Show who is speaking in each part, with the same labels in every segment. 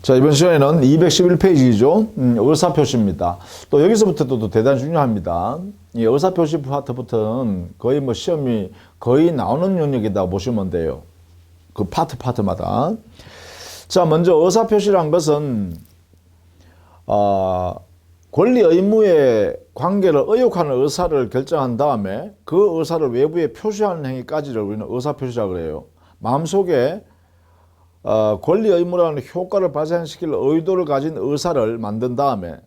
Speaker 1: 자, 이번 시간에는 211페이지죠. 의사표시입니다. 또 여기서부터 또 대단히 중요합니다. 이 의사표시 파트부터는 거의 뭐 시험이 거의 나오는 영역이다 보시면 돼요. 그 파트마다. 자, 먼저 의사표시란 것은 권리 의무의 관계를 의혹하는 의사를 결정한 다음에 그 의사를 외부에 표시하는 행위까지를 우리는 의사표시라고 그래요. 마음속에 권리 의무라는 효과를 발생시킬 의도를 가진 의사를 만든 다음에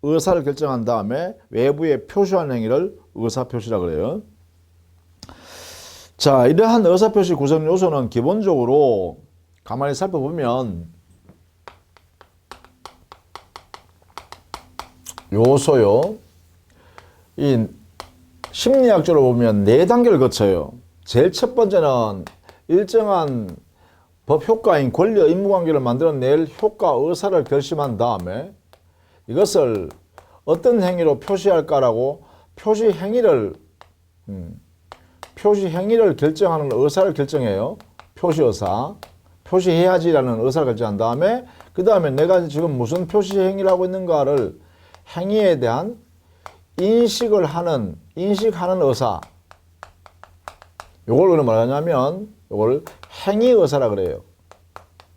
Speaker 1: 의사를 결정한 다음에 외부에 표시하는 행위를 의사표시라고 그래요. 자, 이러한 의사표시 구성 요소는 기본적으로 가만히 살펴보면 요소요. 이 심리학적으로 보면 4단계를 거쳐요. 제일 첫 번째는 일정한 법 효과인 권리 의무 관계를 만들어낼 효과 의사를 결심한 다음에 이것을 어떤 행위로 표시할까라고 표시 행위를 결정하는 의사를 결정해요. 표시 의사. 표시해야지라는 의사를 결정한 다음에 그 다음에 내가 지금 무슨 표시 행위를 하고 있는가를 행위에 대한 인식하는 의사. 요걸 그럼 말하냐면 요걸 행위의사라 그래요.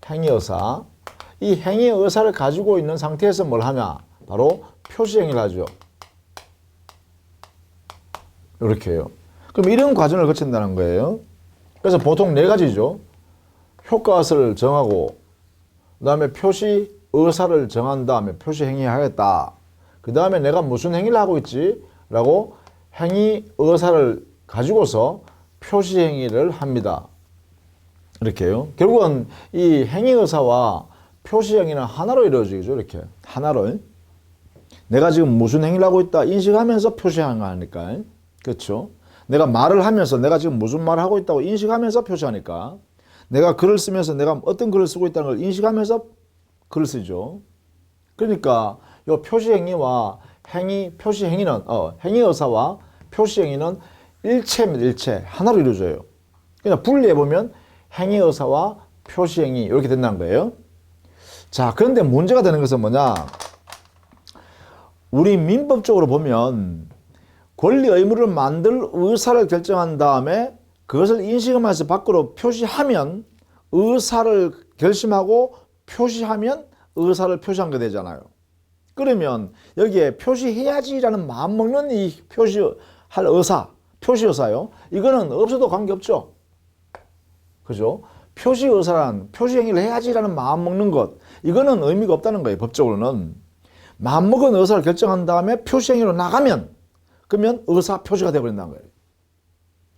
Speaker 1: 행위의사. 이 행위의사를 가지고 있는 상태에서 뭘 하냐? 바로 표시행위를 하죠. 이렇게 해요. 그럼 이런 과정을 거친다는 거예요. 그래서 보통 4가지죠. 효과의사를 정하고 그 다음에 표시의사를 정한 다음에 표시행위 하겠다. 그 다음에 내가 무슨 행위를 하고 있지? 라고 행위의사를 가지고서 표시행위를 합니다. 이렇게요. 결국은 이 행위의사와 표시행위는 하나로 이루어지죠. 이렇게 하나로. 내가 지금 무슨 행위를 하고 있다 인식하면서 표시하는 거 아닐까. 그렇죠. 내가 말을 하면서 내가 지금 무슨 말을 하고 있다고 인식하면서 표시하니까 내가 글을 쓰면서 내가 어떤 글을 쓰고 있다는 걸 인식하면서 글을 쓰죠. 그러니까 이 표시행위와 표시행위는 행위의사와 표시행위는 일체입니다. 일체. 하나로 이루어져요. 그냥 분리해보면 행위의사와 표시행위 이렇게 된다는 거예요. 자, 그런데 문제가 되는 것은 뭐냐? 우리 민법적으로 보면 권리 의무를 만들 의사를 결정한 다음에 그것을 인식하면서 밖으로 표시하면 의사를 결심하고 표시하면 의사를 표시한 게 되잖아요. 그러면 여기에 표시해야지라는 마음먹는 이 표시할 의사, 표시의사요. 이거는 없어도 관계없죠. 그죠? 표시의사란 표시행위를 해야지라는 마음먹는 것. 이거는 의미가 없다는 거예요. 법적으로는. 마음먹은 의사를 결정한 다음에 표시행위로 나가면 그러면 의사표시가 되어버린다는 거예요.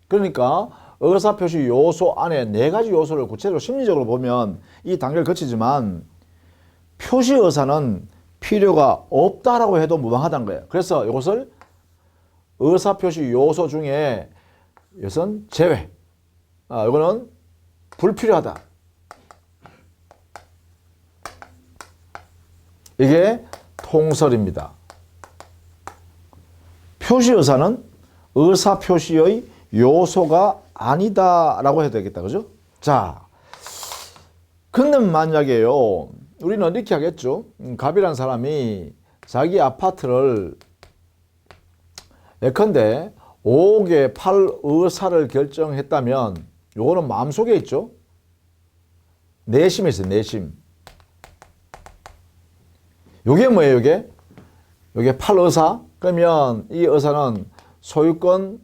Speaker 1: 그러니까 의사표시 요소 안에 4가지 요소를 구체적으로 심리적으로 보면 이 단계를 거치지만 표시의사는 필요가 없다라고 해도 무방하다는 거예요. 그래서 이것을 의사표시 요소 중에 이것은 제외. 이거는 불필요하다. 이게 통설입니다. 표시의사는 의사표시의 요소가 아니다라고 해도 되겠다. 그죠? 자, 근데 만약에요. 우리는 이렇게 하겠죠. 갑이라는 사람이 자기 아파트를 예컨대 5억에 팔 의사를 결정했다면 요거는 마음속에 있죠. 내심이 있어요. 내심. 요게 뭐예요? 요게 팔 의사. 그러면 이 의사는 소유권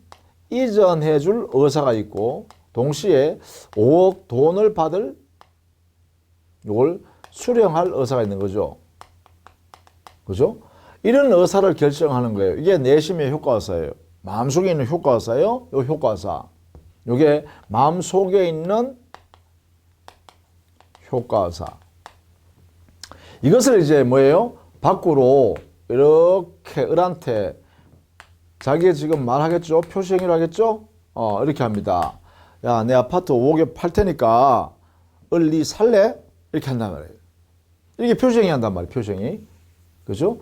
Speaker 1: 이전해 줄 의사가 있고 동시에 5억 돈을 받을 요걸 수령할 의사가 있는 거죠. 그죠? 이런 의사를 결정하는 거예요. 이게 내심의 효과의사예요. 마음속에 있는 효과의사예요. 요 효과의사. 요게 마음속에 있는 효과의사. 이것을 이제 뭐예요? 밖으로 이렇게 을한테 자기가 지금 말하겠죠? 표시행위를 하겠죠? 이렇게 합니다. 야, 내 아파트 5억에 팔 테니까 을 니 살래? 이렇게 한단 말이에요. 이렇게 표시행위 한단 말이에요. 표시행위. 그죠?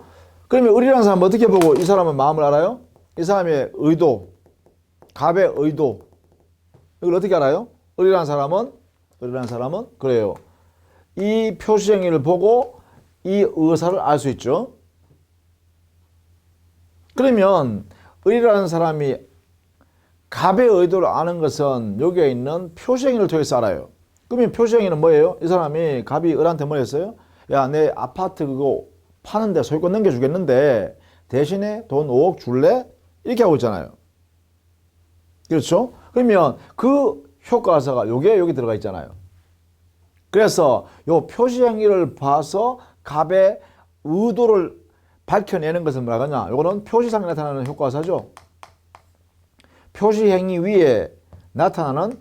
Speaker 1: 그러면 을이라는 사람은 어떻게 보고 이 사람은 마음을 알아요? 이 사람의 의도, 갑의 의도. 이걸 어떻게 알아요? 을이라는 사람은 그래요. 이 표시행위를 보고 이 의사를 알 수 있죠. 그러면 을이라는 사람이 갑의 의도를 아는 것은 여기에 있는 표시행위를 통해서 알아요. 그러면 표시행위는 뭐예요? 이 사람이 갑이 을한테 뭐 했어요? 야, 내 아파트 그거 파는데 소유권 넘겨주겠는데 대신에 돈 5억 줄래? 이렇게 하고 있잖아요. 그렇죠? 그러면 그 효과사가 요게 여기 들어가 있잖아요. 그래서 요 표시행위를 봐서 갑의 의도를 밝혀내는 것은 뭐라 하냐? 요거는 표시상에 나타나는 효과사죠. 표시행위 위에 나타나는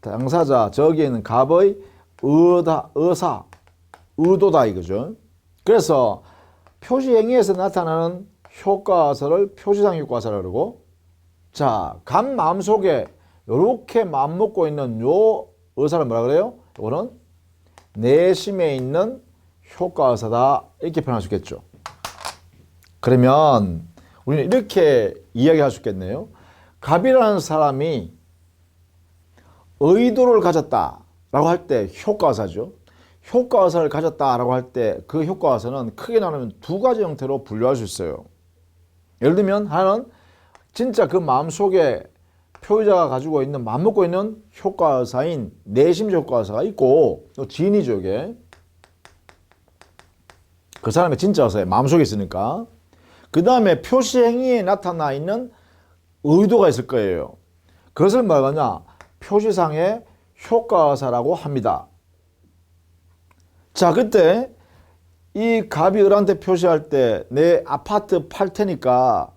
Speaker 1: 당사자, 저기에는 갑의 의도다 이거죠. 그래서 표시행위에서 나타나는 효과사를 표시상 효과사라고 그러고, 자, 갑 마음속에 요렇게 마음먹고 있는 요 의사를 뭐라 그래요? 이거는 내심에 있는 효과사다 이렇게 표현할 수 있겠죠. 그러면 우리는 이렇게 이야기할 수 있겠네요. 갑이라는 사람이 의도를 가졌다라고 할 때 효과사죠. 효과사를 가졌다라고 할 때 그 효과사는 크게 나누면 두 가지 형태로 분류할 수 있어요. 예를 들면 하나는 진짜 그 마음속에 표의자가 가지고 있는 마음먹고 있는 효과사인 내심적 효과사가 있고, 또 진이죠 이게. 그 사람의 진짜 의사에 마음속에 있으니까. 그 다음에 표시행위에 나타나 있는 의도가 있을 거예요. 그것을 뭐하냐? 표시상의 효과사라고 합니다. 자, 그때 이 갑이 을한테 표시할 때 내 아파트 팔 테니까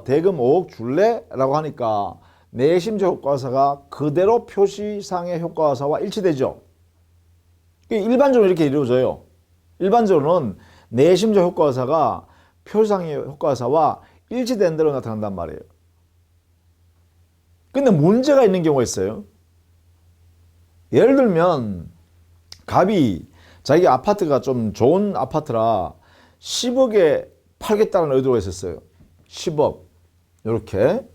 Speaker 1: 대금 5억 줄래? 라고 하니까 내심적 효과사가 그대로 표시상의 효과사와 일치되죠. 일반적으로 이렇게 이루어져요. 일반적으로는 내심적 효과사가 표시상의 효과사와 일치된 대로 나타난단 말이에요. 근데 문제가 있는 경우가 있어요. 예를 들면 갑이 자기 아파트가 좀 좋은 아파트라 10억에 팔겠다는 의도가 있었어요. 10억 이렇게.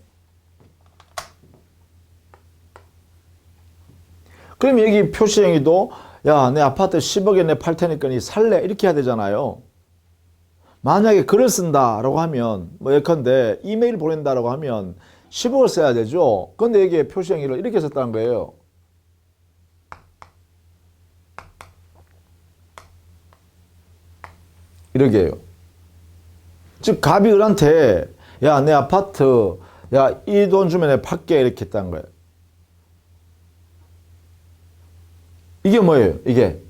Speaker 1: 그럼 여기 표시행위도 야, 내 아파트 10억에 내 팔 테니까 니 살래? 이렇게 해야 되잖아요. 만약에 글을 쓴다라고 하면 뭐 예컨대 이메일 보낸다라고 하면 10억을 써야 되죠. 근데 여기에 표시행위를 이렇게 썼다는 거예요. 이렇게 해요. 즉 갑이 을한테 야, 내 아파트 야, 이 돈 주면 내가 팔게 이렇게 했다는 거예요. 이게 뭐예요? 이게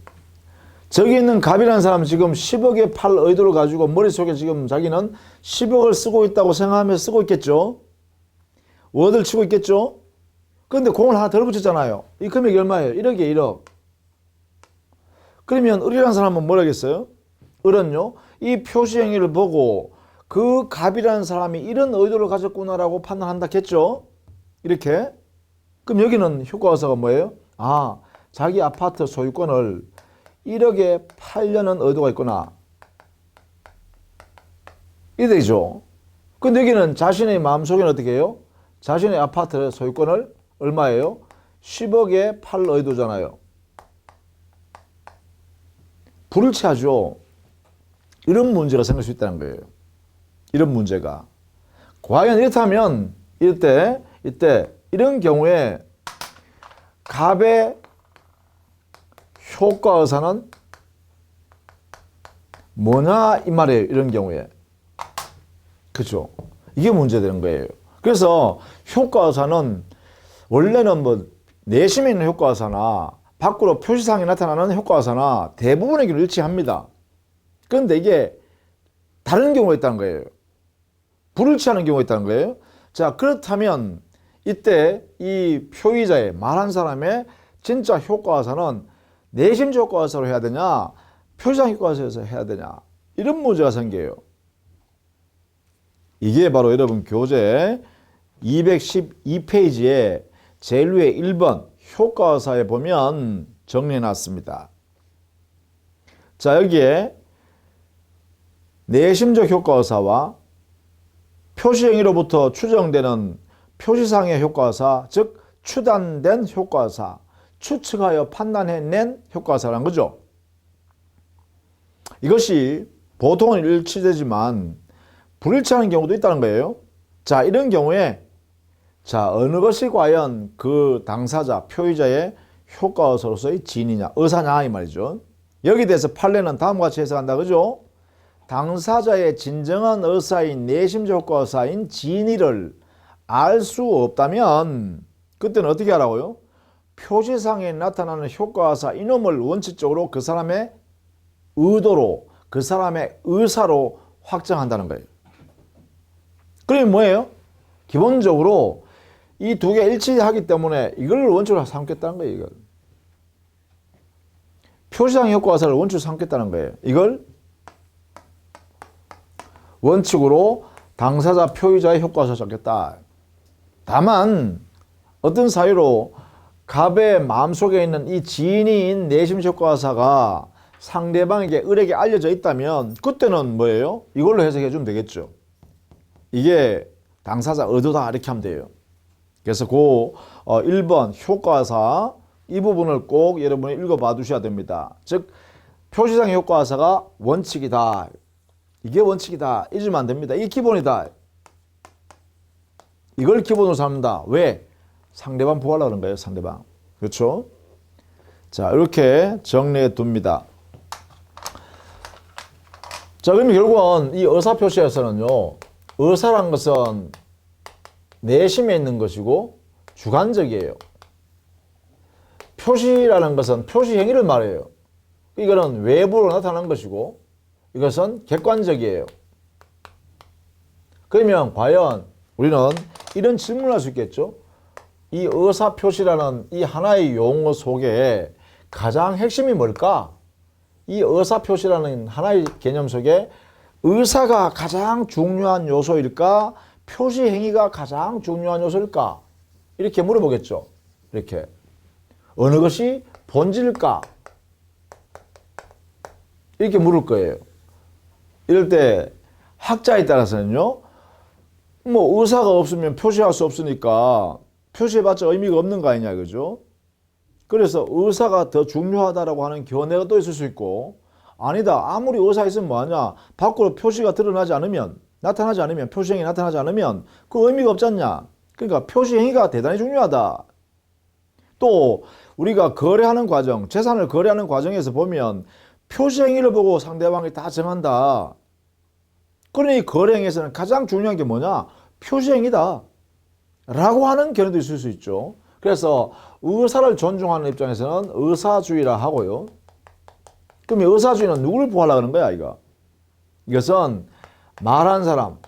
Speaker 1: 저기 있는 갑이라는 사람은 지금 10억에 팔 의도를 가지고 머릿속에 지금 자기는 10억을 쓰고 있다고 생각하며 쓰고 있겠죠. 워드를 치고 있겠죠. 그런데 공을 하나 덜 붙였잖아요. 이 금액이 얼마예요? 1억이에요. 1억. 그러면 을이라는 사람은 뭐라 하겠어요? 을은요, 이 표시행위를 보고 그 갑이라는 사람이 이런 의도를 가졌구나라고 판단한다겠죠. 이렇게. 그럼 여기는 효과사가 뭐예요? 아, 자기 아파트 소유권을 1억에 팔려는 의도가 있구나. 이 되죠. 근데 여기는 자신의 마음속에는 어떻게 해요? 자신의 아파트 소유권을 얼마예요? 10억에 팔 의도잖아요. 불일치하죠. 이런 문제가 생길 수 있다는 거예요. 이런 문제가. 과연 이렇다면 이때 이런 경우에 갑의 효과의사는 뭐냐 이 말이에요. 이런 경우에. 그죠? 이게 문제되는 거예요. 그래서 효과의사는 원래는 뭐 내심에 있는 효과의사나 밖으로 표시상에 나타나는 효과의사나 대부분의 경우 일치합니다. 그런데 이게 다른 경우가 있다는 거예요. 불일치하는 경우가 있다는 거예요. 자, 그렇다면 이때 이 표의자의 말한 사람의 진짜 효과의사는 내심적 효과의사로 해야 되냐, 표시상 효과의사에서 해야 되냐, 이런 문제가 생겨요. 이게 바로 여러분 교재 212페이지에 제일 위에 1번 효과의사에 보면 정리해 놨습니다. 자, 여기에 내심적 효과의사와 표시행위로부터 추정되는 표시상의 효과의사, 즉 추단된 효과의사, 추측하여 판단해낸 효과의사라는 거죠. 이것이 보통은 일치되지만 불일치하는 경우도 있다는 거예요. 자, 이런 경우에 자, 어느 것이 과연 그 당사자, 표의자의 효과 의사로서의 진이냐, 의사냐 이 말이죠. 여기 대해서 판례는 다음과 같이 해석한다. 그죠? 당사자의 진정한 의사인 내심적 효과 의사인 진의를 알 수 없다면 그때는 어떻게 하라고요? 표시상에 나타나는 효과 의사 이놈을 원칙적으로 그 사람의 의도로, 그 사람의 의사로 확정한다는 거예요. 그러면 뭐예요? 기본적으로 이 두 개 일치하기 때문에 이걸 원칙으로 삼겠다는 거예요. 이걸. 표시상 효과 의사를 원칙으로 삼겠다는 거예요. 이걸 원칙으로 당사자 표의자의 효과 의사를 삼겠다. 다만 어떤 사유로 갑의 마음속에 있는 이 지인인 내심적 효과 의사가 상대방에게 을에게 알려져 있다면 그때는 뭐예요? 이걸로 해석해 주면 되겠죠. 이게 당사자 의도다 이렇게 하면 돼요. 그래서 그 1번 효과사 이 부분을 꼭 여러분이 읽어봐 두셔야 됩니다. 즉 표시상 효과사가 원칙이다. 이게 원칙이다. 잊으면 안 됩니다. 이게 기본이다. 이걸 기본으로 삼는다. 왜? 상대방 보호하려고 그런 거예요. 상대방. 그렇죠? 자, 이렇게 정리해 둡니다. 자, 그러면 결국은 이 의사표시에서는요. 의사란 것은 내심에 있는 것이고 주관적이에요. 표시라는 것은 표시 행위를 말해요. 이거는 외부로 나타난 것이고 이것은 객관적이에요. 그러면 과연 우리는 이런 질문을 할 수 있겠죠. 이 의사표시라는 이 하나의 용어 속에 가장 핵심이 뭘까? 이 의사표시라는 하나의 개념 속에 의사가 가장 중요한 요소일까? 표시 행위가 가장 중요한 요소일까? 이렇게 물어보겠죠. 이렇게. 어느 것이 본질일까? 이렇게 물을 거예요. 이럴 때 학자에 따라서는요. 뭐 의사가 없으면 표시할 수 없으니까 표시해봤자 의미가 없는 거 아니냐, 그죠? 그래서 의사가 더 중요하다라고 하는 견해가 또 있을 수 있고, 아니다, 아무리 의사 있으면 뭐하냐, 밖으로 표시가 드러나지 않으면, 나타나지 않으면, 표시행위 나타나지 않으면 그 의미가 없지 않냐. 그러니까 표시행위가 대단히 중요하다. 또 우리가 거래하는 과정, 재산을 거래하는 과정에서 보면 표시행위를 보고 상대방이 다 정한다. 그러니 거래행위에서는 가장 중요한 게 뭐냐? 표시행위다. 라고 하는 견해도 있을 수 있죠. 그래서 의사를 존중하는 입장에서는 의사주의라 하고요. 그럼 의사주의는 누구를 보호하려고 하는 거야, 이거? 이것은 말한 사람,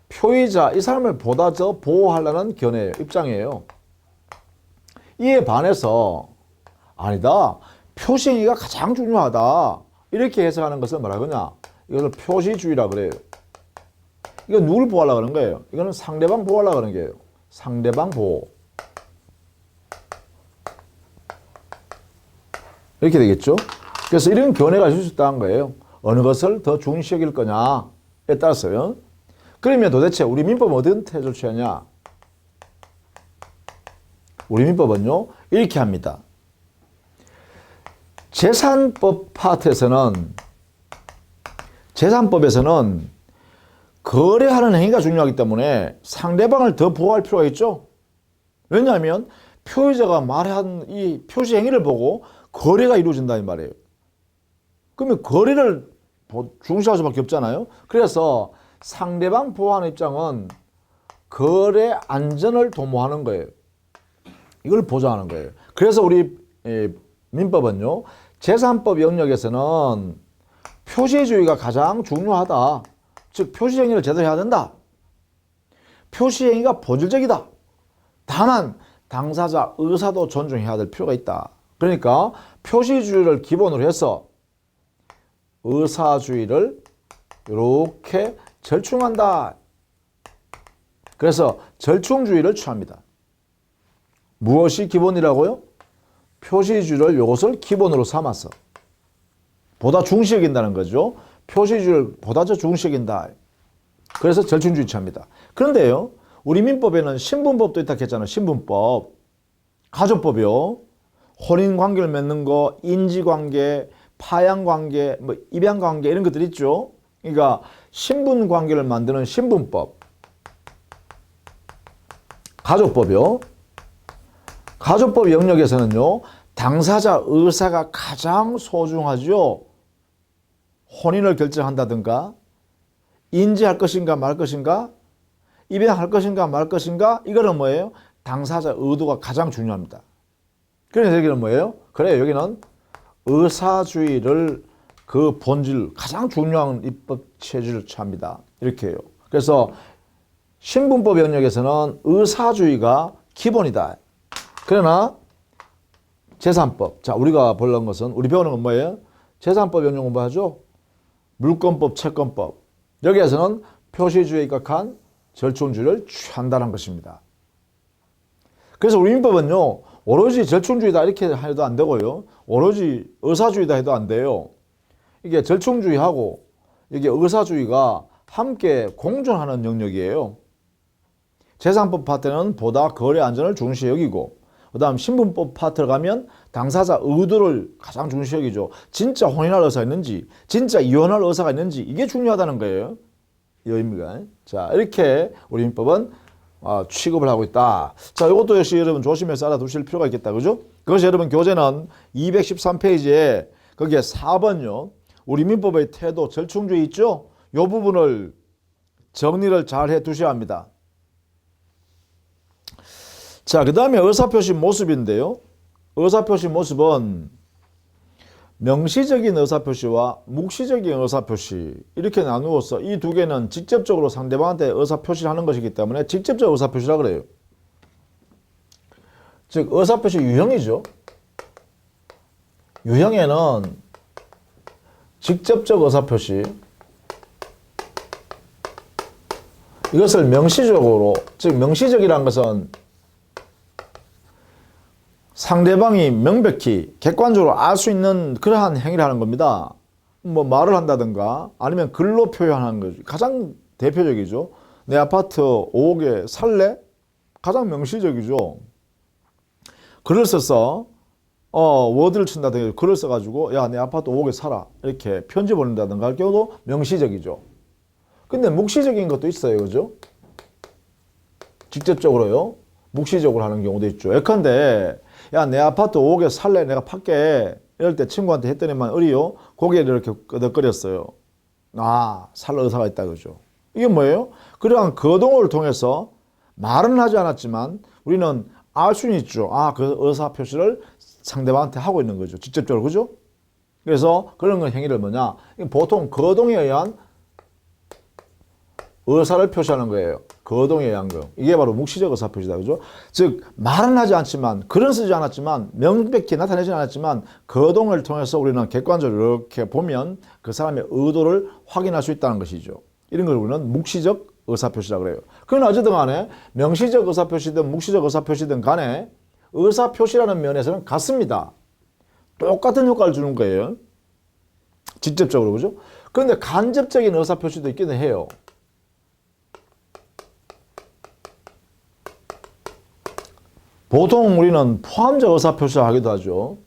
Speaker 1: 표의자, 이 사람을 보다 더 보호하려는 견해예요. 입장이에요. 이에 반해서 아니다, 표시행위가 가장 중요하다. 이렇게 해석하는 것은 뭐라 그러냐? 이것을 표시주의라 그래요. 이건 누굴 보호하려고 하는 거예요? 이거는 상대방 보호하려고 하는 거예요. 상대방 보호. 이렇게 되겠죠? 그래서 이런 견해가 있을 수 있다는 거예요. 어느 것을 더 중시 여길 거냐에 따라서요. 그러면 도대체 우리 민법은 어떤 태도를 취하냐? 우리 민법은요, 이렇게 합니다. 재산법 파트에서는, 재산법에서는 거래하는 행위가 중요하기 때문에 상대방을 더 보호할 필요가 있죠. 왜냐하면 표의자가 말한 이 표시 행위를 보고 거래가 이루어진다 이 말이에요. 그러면 거래를 중시할 수밖에 없잖아요. 그래서 상대방 보호하는 입장은 거래 안전을 도모하는 거예요. 이걸 보장하는 거예요. 그래서 우리 민법은요, 재산법 영역에서는 표시주의가 가장 중요하다. 즉 표시행위를 제대로 해야 된다. 표시행위가 본질적이다. 다만 당사자 의사도 존중해야 될 필요가 있다. 그러니까 표시주의를 기본으로 해서 의사주의를 이렇게 절충한다. 그래서 절충주의를 취합니다. 무엇이 기본이라고요? 표시주의를 이것을 기본으로 삼아서 보다 중시 여긴다는 거죠. 표시주의를 보다 더 중시 여긴다. 그래서 절충주의 취합니다. 그런데요, 우리 민법에는 신분법도 있다 했잖아요. 신분법. 가족법이요. 혼인관계를 맺는 거, 인지관계, 파양관계, 뭐 입양관계 이런 것들 있죠. 그러니까 신분관계를 만드는 신분법, 가족법이요. 가족법 영역에서는요, 당사자 의사가 가장 소중하죠. 혼인을 결정한다든가, 인지할 것인가 말 것인가, 입양할 것인가 말 것인가, 이거는 뭐예요? 당사자 의도가 가장 중요합니다. 그래서 여기는 뭐예요? 그래요, 여기는 의사주의를 그 본질, 가장 중요한 입법 체질을 취합니다. 이렇게 해요. 그래서 신분법 영역에서는 의사주의가 기본이다. 그러나 재산법, 자 우리가 보려는 것은, 우리 배우는 건 뭐예요? 재산법 영역 공부하죠. 물권법, 채권법. 여기에서는 표시주의에 입각한 절충주의를 취한다는 것입니다. 그래서 우리 민법은요, 오로지 절충주의다 이렇게 해도 안 되고요, 오로지 의사주의다 해도 안 돼요. 이게 절충주의하고 이게 의사주의가 함께 공존하는 영역이에요. 재산법 파트는 보다 거래 안전을 중시 여기고, 그 다음 신분법 파트를 가면 당사자 의도를 가장 중시 여기죠. 진짜 혼인할 의사가 있는지, 진짜 이혼할 의사가 있는지, 이게 중요하다는 거예요. 이해입니까? 자, 이렇게 우리 민법은 취급을 하고 있다. 자, 이것도 역시 여러분 조심해서 알아두실 필요가 있겠다. 그죠? 그것이 여러분 교재는 213페이지에 거기에 4번요. 우리 민법의 태도, 절충주의 있죠? 이 부분을 정리를 잘 해 두셔야 합니다. 자, 그 다음에 의사표시 모습인데요. 의사표시 모습은 명시적인 의사표시와 묵시적인 의사표시 이렇게 나누어서 이 두 개는 직접적으로 상대방한테 의사표시를 하는 것이기 때문에 직접적 의사표시라 그래요. 즉 의사표시 유형이죠. 유형에는 직접적 의사표시, 이것을 명시적으로, 즉 명시적이라는 것은 상대방이 명백히 객관적으로 알 수 있는 그러한 행위를 하는 겁니다. 뭐 말을 한다든가 아니면 글로 표현하는 거죠. 가장 대표적이죠. 내 아파트 5억에 살래? 가장 명시적이죠. 글을 써서 워드를 친다든가 글을 써가지고 야, 내 아파트 5억에 살아 이렇게 편지 보낸다든가 할 경우도 명시적이죠. 근데 묵시적인 것도 있어요. 그죠? 직접적으로요. 묵시적으로 하는 경우도 있죠. 예컨대 야, 내 아파트 5억에 살래? 내가 팔게. 이럴 때 친구한테 했더니만 어리요? 고개를 이렇게 끄덕거렸어요. 아, 살 의사가 있다. 그죠? 이게 뭐예요? 그러한 거동을 통해서 말은 하지 않았지만 우리는 알 수는 있죠. 아, 그 의사 표시를 상대방한테 하고 있는 거죠. 직접적으로. 그죠? 그래서 그런 건 행위를 뭐냐? 보통 거동에 의한 의사를 표시하는 거예요. 거동에 의한 거. 이게 바로 묵시적 의사 표시다. 그죠? 즉, 말은 하지 않지만, 글은 쓰지 않았지만, 명백히 나타내지 않았지만, 거동을 통해서 우리는 객관적으로 이렇게 보면 그 사람의 의도를 확인할 수 있다는 것이죠. 이런 걸 우리는 묵시적 의사 표시라고 그래요. 그건 어쨌든 간에 명시적 의사 표시든 묵시적 의사 표시든 간에 의사 표시라는 면에서는 같습니다. 똑같은 효과를 주는 거예요. 직접적으로. 그죠? 그런데 간접적인 의사 표시도 있기는 해요. 보통 우리는 포함적 의사표시를 하기도 하죠.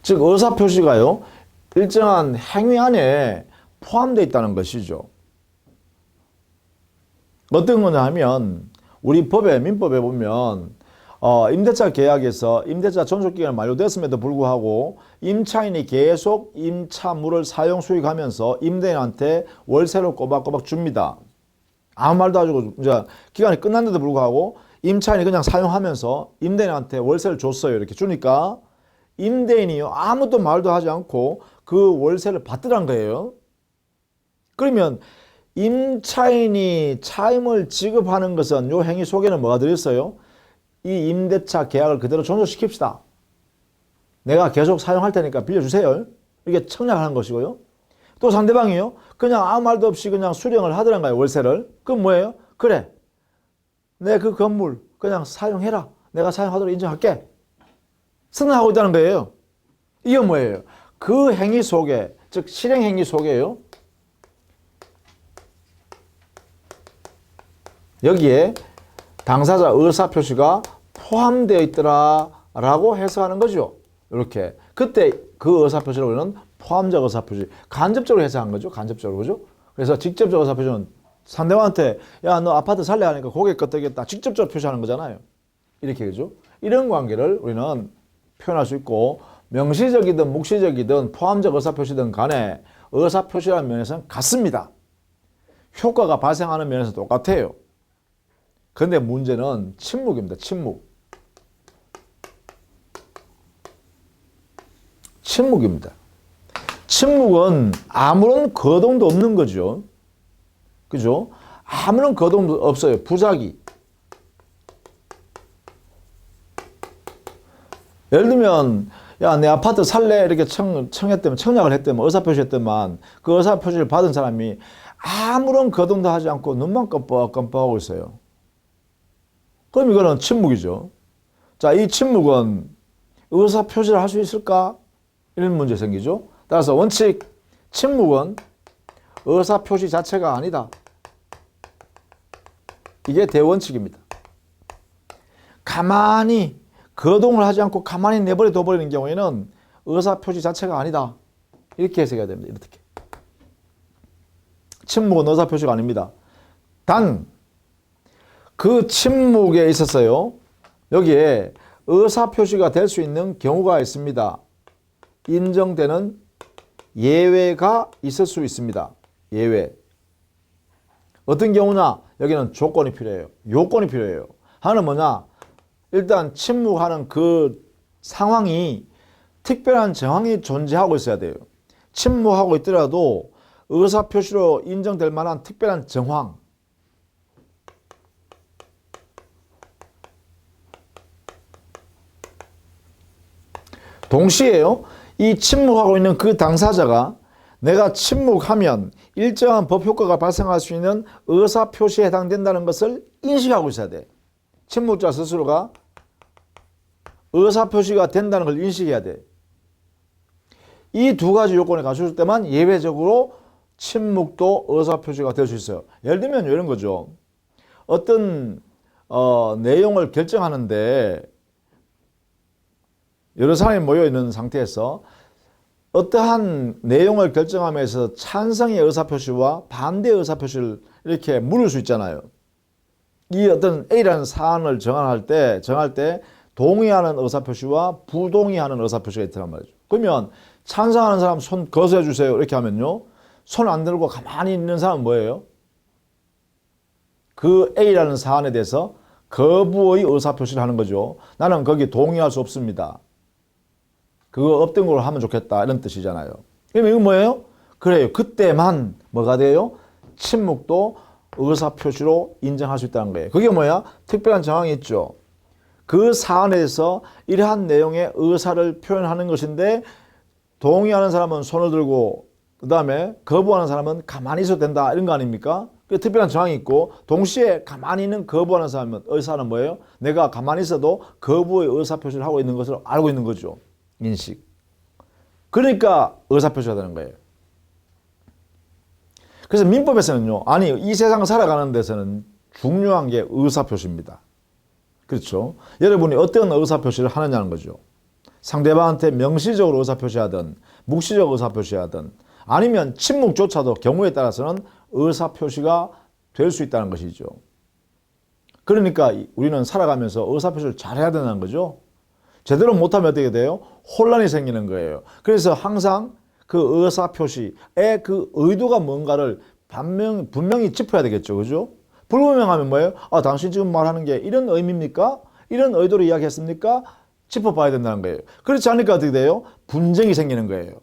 Speaker 1: 즉 의사표시가요, 일정한 행위 안에 포함되어 있다는 것이죠. 어떤 거냐 하면 우리 법에, 민법에 보면 임대차 계약에서 임대차 존속기간이 만료됐음에도 불구하고 임차인이 계속 임차물을 사용 수익하면서 임대인한테 월세를 꼬박꼬박 줍니다. 아무 말도 안 하고 이제 기간이 끝났는데도 불구하고 임차인이 그냥 사용하면서 임대인한테 월세를 줬어요. 이렇게 주니까 임대인이요, 아무도 말도 하지 않고 그 월세를 받더란 거예요. 그러면 임차인이 차임을 지급하는 것은 이 행위 속에는 뭐가 들어있어요? 이 임대차 계약을 그대로 존속시킵시다. 내가 계속 사용할 테니까 빌려주세요. 이게 청약하는 것이고요. 또 상대방이요, 그냥 아무 말도 없이 그냥 수령을 하더란가요, 월세를. 그럼 뭐예요? 그래, 내 그 건물 그냥 사용해라. 내가 사용하도록 인정할게. 승낙하고 있다는 거예요. 이게 뭐예요? 그 행위 속에, 즉 실행 행위 속에요, 여기에 당사자 의사표시가 포함되어 있더라 라고 해석하는 거죠. 이렇게. 그때 그 의사표시를 우리는 포함적 의사표시, 간접적으로 해석한 거죠. 간접적으로. 그죠? 그래서 직접적 의사표시는 상대방한테 야, 너 아파트 살래 하니까 고개 끄덕였다. 직접적으로 표시하는 거잖아요. 이렇게. 그죠? 이런 관계를 우리는 표현할 수 있고, 명시적이든 묵시적이든 포함적 의사표시든 간에 의사표시라는 면에서는 같습니다. 효과가 발생하는 면에서 똑같아요. 그런데 문제는 침묵입니다. 침묵입니다. 침묵은 아무런 거동도 없는 거죠. 그죠? 아무런 거동도 없어요. 부작위. 예를 들면 야, 내 아파트 살래? 이렇게 청약을 했더만, 의사표시했더만, 그 의사표시를 받은 사람이 아무런 거동도 하지 않고 눈만 깜빡깜빡하고 있어요. 그럼 이거는 침묵이죠. 자, 이 침묵은 의사표시를 할 수 있을까? 이런 문제 생기죠. 따라서 원칙, 침묵은 의사표시 자체가 아니다. 이게 대원칙입니다. 가만히 거동을 하지 않고 가만히 내버려 둬버리는 경우에는 의사표시 자체가 아니다. 이렇게 해석해야 됩니다. 이렇게. 침묵은 의사표시가 아닙니다. 단, 그 침묵에 있어서요, 여기에 의사표시가 될 수 있는 경우가 있습니다. 인정되는 예외가 있을 수 있습니다. 예외. 어떤 경우나 여기는 조건이 필요해요. 요건이 필요해요. 하나는 뭐냐? 일단 침묵하는 그 상황이 특별한 정황이 존재하고 있어야 돼요. 침묵하고 있더라도 의사표시로 인정될 만한 특별한 정황. 동시에요, 이 침묵하고 있는 그 당사자가 내가 침묵하면 일정한 법 효과가 발생할 수 있는 의사표시에 해당된다는 것을 인식하고 있어야 돼. 침묵자 스스로가 의사표시가 된다는 걸 인식해야 돼. 이 두 가지 요건을 갖출 때만 예외적으로 침묵도 의사표시가 될 수 있어요. 예를 들면 이런 거죠. 어떤 내용을 결정하는데 여러 사람이 모여있는 상태에서 어떠한 내용을 결정하면서 찬성의 의사표시와 반대의 의사표시를 이렇게 물을 수 있잖아요. 이 어떤 A라는 사안을 정할 때 동의하는 의사표시와 부동의하는 의사표시가 있단 말이죠. 그러면 찬성하는 사람 손 거서해 주세요. 이렇게 하면요, 손 안 들고 가만히 있는 사람은 뭐예요? 그 A라는 사안에 대해서 거부의 의사표시를 하는 거죠. 나는 거기 동의할 수 없습니다. 그거 없던 걸로 하면 좋겠다. 이런 뜻이잖아요. 그러면 이건 뭐예요? 그래요. 그때만 뭐가 돼요? 침묵도 의사표시로 인정할 수 있다는 거예요. 그게 뭐야? 특별한 정황이 있죠. 그 사안에서 이러한 내용의 의사를 표현하는 것인데 동의하는 사람은 손을 들고 그 다음에 거부하는 사람은 가만히 있어도 된다. 이런 거 아닙니까? 그 특별한 정황이 있고 동시에 가만히 있는 거부하는 사람은 의사는 뭐예요? 내가 가만히 있어도 거부의 의사표시를 하고 있는 것을 알고 있는 거죠. 인식. 그러니까 의사표시가 되는 거예요. 그래서 민법에서는요, 아니 이 세상을 살아가는 데서는 중요한 게 의사표시입니다. 그렇죠? 여러분이 어떤 의사표시를 하느냐는 거죠. 상대방한테 명시적으로 의사표시하든 묵시적 의사표시하든 아니면 침묵조차도 경우에 따라서는 의사표시가 될 수 있다는 것이죠. 그러니까 우리는 살아가면서 의사표시를 잘해야 된다는 거죠. 제대로 못하면 어떻게 돼요? 혼란이 생기는 거예요. 그래서 항상 그 의사표시의 그 의도가 뭔가를 분명히 짚어야 되겠죠. 그죠? 불분명하면 뭐예요? 아, 당신 지금 말하는 게 이런 의미입니까? 이런 의도로 이야기했습니까? 짚어봐야 된다는 거예요. 그렇지 않으니까 어떻게 돼요? 분쟁이 생기는 거예요.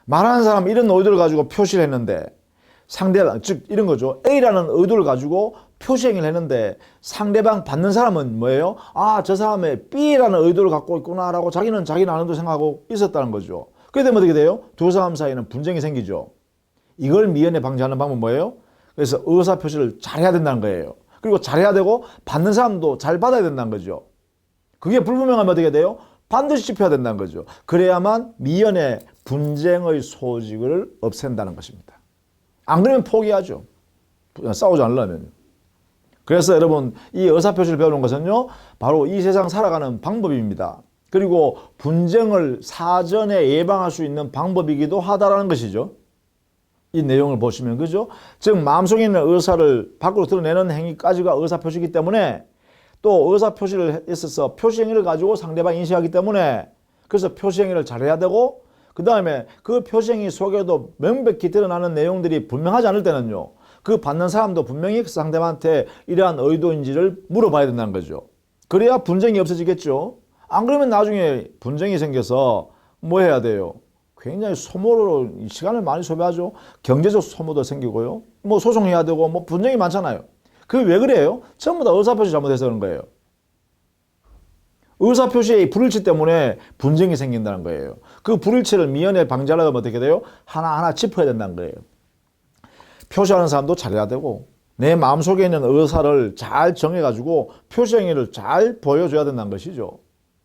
Speaker 1: 말하는 사람이 이런 의도를 가지고 표시를 했는데 상대방, 즉 이런 거죠. A라는 의도를 가지고 표시행위를 했는데 상대방 받는 사람은 뭐예요? 아, 저 사람의 B라는 의도를 갖고 있구나라고 자기는 자기 나름대로 생각하고 있었다는 거죠. 그렇게 되면 어떻게 돼요? 두 사람 사이에는 분쟁이 생기죠. 이걸 미연에 방지하는 방법은 뭐예요? 그래서 의사표시를 잘해야 된다는 거예요. 그리고 잘해야 되고 받는 사람도 잘 받아야 된다는 거죠. 그게 불분명하면 어떻게 돼요? 반드시 짚어야 된다는 거죠. 그래야만 미연에 분쟁의 소지를 없앤다는 것입니다. 안 그러면 포기하죠. 싸우지 않으려면. 그래서 여러분 이 의사표시를 배우는 것은요, 바로 이 세상 살아가는 방법입니다. 그리고 분쟁을 사전에 예방할 수 있는 방법이기도 하다라는 것이죠. 이 내용을 보시면, 그죠? 즉 마음속에 있는 의사를 밖으로 드러내는 행위까지가 의사표시이기 때문에, 또 의사표시를 했어서 표시행위를 가지고 상대방이 인식하기 때문에, 그래서 표시행위를 잘해야 되고, 그 다음에 그 표시행위 속에도 명백히 드러나는 내용들이 분명하지 않을 때는요, 그 받는 사람도 분명히 상대방한테 이러한 의도인지를 물어봐야 된다는 거죠. 그래야 분쟁이 없어지겠죠. 안 그러면 나중에 분쟁이 생겨서 뭐 해야 돼요? 굉장히 소모로 시간을 많이 소비하죠. 경제적 소모도 생기고요. 뭐 소송해야 되고 뭐 분쟁이 많잖아요. 그게 왜 그래요? 전부 다 의사표시 잘못해서 그런 거예요. 의사표시의 불일치 때문에 분쟁이 생긴다는 거예요. 그 불일치를 미연에 방지하려면 어떻게 돼요? 하나하나 짚어야 된다는 거예요. 표시하는 사람도 잘해야 되고, 내 마음속에 있는 의사를 잘 정해가지고 표시행위를 잘 보여줘야 된다는 것이죠.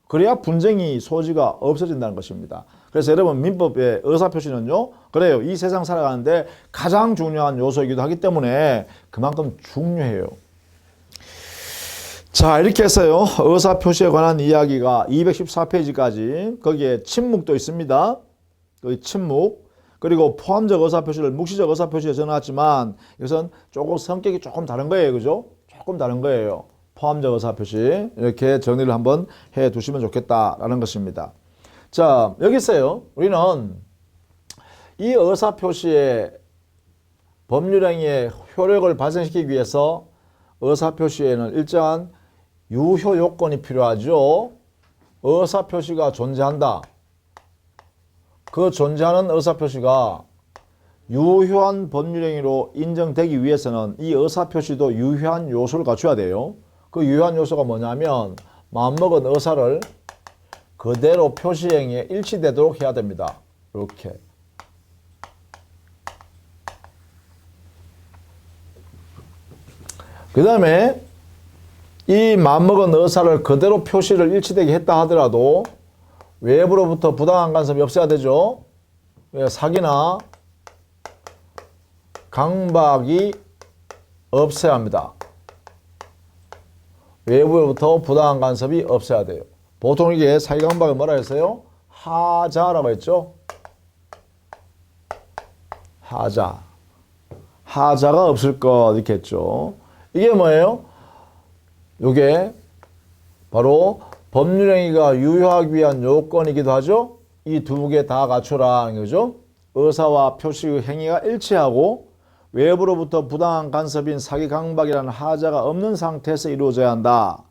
Speaker 1: 그래야 분쟁이 소지가 없어진다는 것입니다. 그래서 여러분 민법의 의사표시는요, 그래요, 이 세상 살아가는데 가장 중요한 요소이기도 하기 때문에 그만큼 중요해요. 자, 이렇게 해서요, 의사표시에 관한 이야기가 214페이지까지, 거기에 침묵도 있습니다. 거기 침묵, 그리고 포함적 의사표시를 묵시적 의사표시에 전놨지만 이것은 조금 성격이 조금 다른 거예요. 그죠? 조금 다른 거예요. 포함적 의사표시, 이렇게 정리를 한번 해 두시면 좋겠다라는 것입니다. 자, 여기서요, 우리는 이 의사표시의 법률행위의 효력을 발생시키기 위해서 의사표시에는 일정한 유효 요건이 필요하죠. 의사표시가 존재한다. 그 존재하는 의사표시가 유효한 법률행위로 인정되기 위해서는 이 의사표시도 유효한 요소를 갖춰야 돼요. 그 유효한 요소가 뭐냐면, 마음먹은 의사를 그대로 표시행위에 일치되도록 해야 됩니다. 이렇게. 그 다음에 이 마음먹은 의사를 그대로 표시를 일치되게 했다 하더라도 외부로부터 부당한 간섭이 없어야 되죠. 사기나 강박이 없어야 합니다. 외부로부터 부당한 간섭이 없어야 돼요. 보통 이게 사기 강박을 뭐라 했어요? 하자라고 했죠. 하자가 없을 것 이렇게 했죠. 이게 뭐예요? 이게 바로 법률행위가 유효하기 위한 요건이기도 하죠. 이 두 개 다 갖춰라는 거죠. 의사와 표시 행위가 일치하고 외부로부터 부당한 간섭인 사기 강박이라는 하자가 없는 상태에서 이루어져야 한다.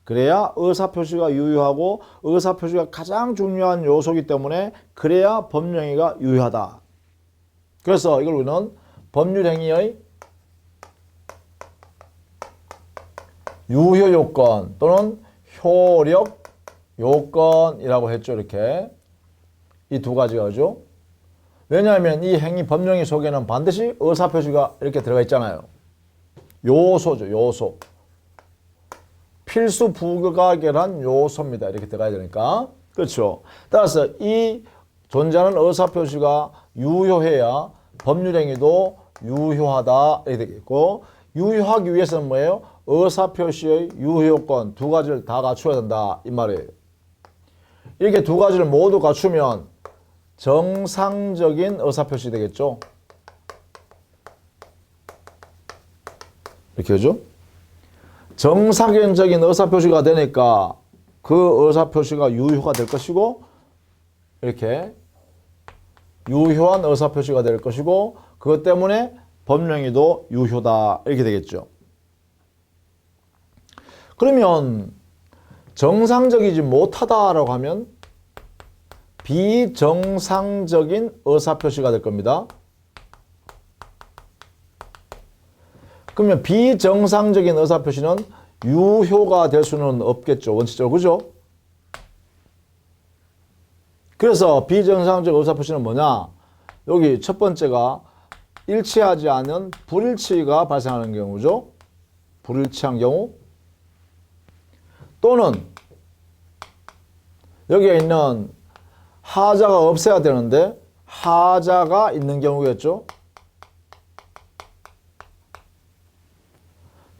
Speaker 1: 그래야 의사표시가 유효하고, 의사표시가 가장 중요한 요소이기 때문에 그래야 법률행위가 유효하다. 그래서 이걸 우리는 법률행위의 유효 요건 또는 효력 요건이라고 했죠. 이렇게 이 두 가지가 죠. 왜냐하면 이 행위 법령의 속에는 반드시 의사표시가 이렇게 들어가 있잖아요. 요소죠. 요소. 필수 부가결한 요소입니다. 이렇게 들어가야 되니까. 그렇죠. 따라서 이 존재하는 의사표시가 유효해야 법률행위도 유효하다 이렇게 되겠고, 유효하기 위해서는 뭐예요? 의사표시의 유효요건 두 가지를 다 갖춰야 된다 이 말이에요. 이렇게 두 가지를 모두 갖추면 정상적인 의사표시 되겠죠. 이렇게 하죠. 정상적인 의사표시가 되니까 그 의사표시가 유효가 될 것이고, 이렇게 유효한 의사표시가 될 것이고, 그것 때문에 법령이도 유효다 이렇게 되겠죠. 그러면 정상적이지 못하다라고 하면 비정상적인 의사표시가 될 겁니다. 그러면 비정상적인 의사표시는 유효가 될 수는 없겠죠. 원칙적으로. 그죠? 그래서 비정상적 의사표시는 뭐냐? 여기 첫 번째가 일치하지 않은 불일치가 발생하는 경우죠. 불일치한 경우. 또는 여기에 있는 하자가 없어야 되는데 하자가 있는 경우겠죠.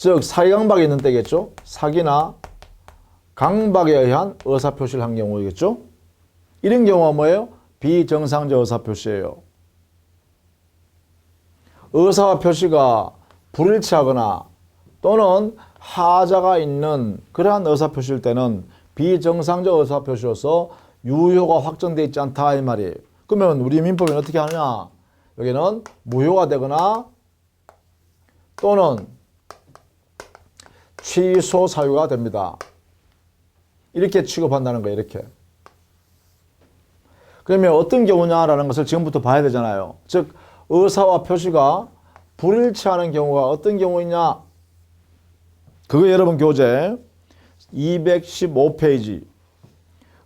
Speaker 1: 즉 사기강박이 있는 때겠죠. 사기나 강박에 의한 의사표시를 한 경우이겠죠. 이런 경우가 뭐예요? 비정상적 의사표시예요. 의사 표시가 불일치하거나 또는 하자가 있는 그러한 의사표시일 때는 비정상적 의사표시로서 유효가 확정되어 있지 않다 이 말이에요. 그러면 우리 민법은 어떻게 하느냐? 여기는 무효가 되거나 또는 취소 사유가 됩니다. 이렇게 취급한다는 거예요. 이렇게. 그러면 어떤 경우냐라는 것을 지금부터 봐야 되잖아요. 즉 의사와 표시가 불일치하는 경우가 어떤 경우이냐? 그거 여러분 교재 215페이지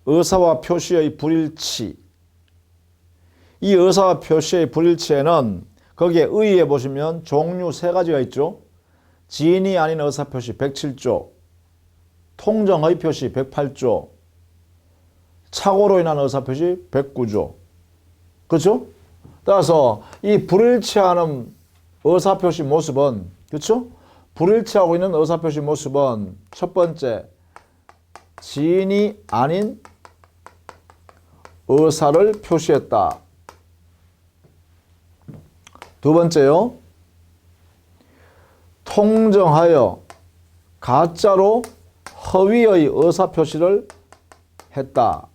Speaker 1: 의사와 표시의 불일치. 이 의사와 표시의 불일치에는 거기에 의의에 보시면 종류 세 가지가 있죠. 지인이 아닌 의사표시 107조, 통정의 표시 108조, 착오로 인한 의사표시 109조. 그렇죠? 따라서 이 불일치하는 의사표시 모습은, 그렇죠? 불일치하고 있는 의사표시 모습은 첫 번째, 지인이 아닌 의사를 표시했다. 두 번째요, 통정하여 가짜로 허위의 의사표시를 했다.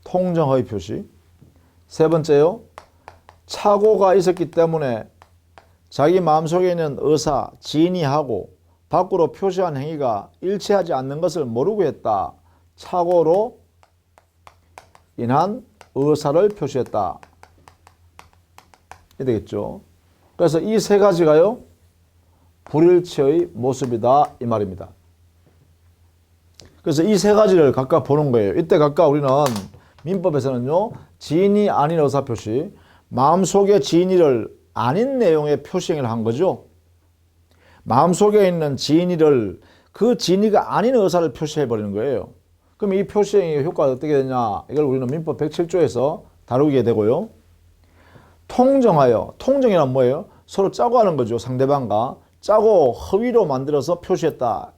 Speaker 1: 통정허위 표시. 세 번째요, 착오가 있었기 때문에 자기 마음속에 있는 의사, 진의하고 밖으로 표시한 행위가 일치하지 않는 것을 모르고 했다. 착오로 인한 의사를 표시했다. 이 되겠죠. 그래서 이 세 가지가요, 불일치의 모습이다 이 말입니다. 그래서 이 세 가지를 각각 보는 거예요. 이때 각각 우리는 민법에서는요, 진의 아닌 의사표시, 마음속에 진의를 아닌 내용의 표시행위를 한 거죠. 마음속에 있는 진의를 그 진의가 아닌 의사를 표시해버리는 거예요. 그럼 이 표시행위의 효과가 어떻게 되냐? 이걸 우리는 민법 107조에서 다루게 되고요. 통정하여, 통정이란 뭐예요? 서로 짜고 하는 거죠. 상대방과 짜고 허위로 만들어서 표시했다.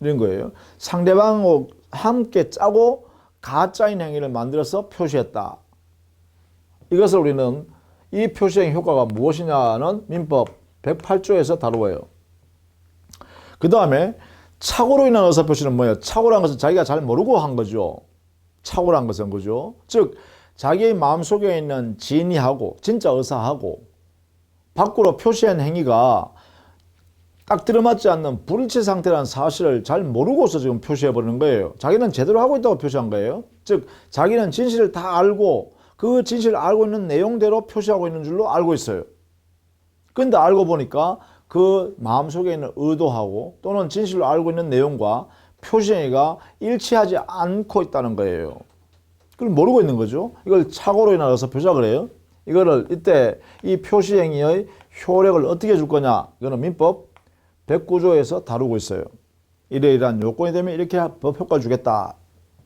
Speaker 1: 이런 거예요. 상대방과 함께 짜고 가짜인 행위를 만들어서 표시했다. 이것을 우리는 이 표시행위 효과가 무엇이냐는 민법 108조에서 다루어요. 그 다음에 착오로 인한 의사표시는 뭐예요? 착오란 것은 자기가 잘 모르고 한 거죠. 착오란 것은 그죠? 즉 자기의 마음속에 있는 진의하고 진짜 의사하고 밖으로 표시한 행위가 딱 들어맞지 않는 불일치 상태라는 사실을 잘 모르고서 지금 표시해버리는 거예요. 자기는 제대로 하고 있다고 표시한 거예요. 즉 자기는 진실을 다 알고 그 진실을 알고 있는 내용대로 표시하고 있는 줄로 알고 있어요. 근데 알고 보니까 그 마음속에 있는 의도하고 또는 진실로 알고 있는 내용과 표시행위가 일치하지 않고 있다는 거예요. 그걸 모르고 있는 거죠. 이걸 착오로 인한 의사표시라 그래요. 이거를 이때 이 표시행위의 효력을 어떻게 줄 거냐? 이거는 민법 109조에서 다루고 있어요. 이러이러한 요건이 되면 이렇게 법 효과를 주겠다.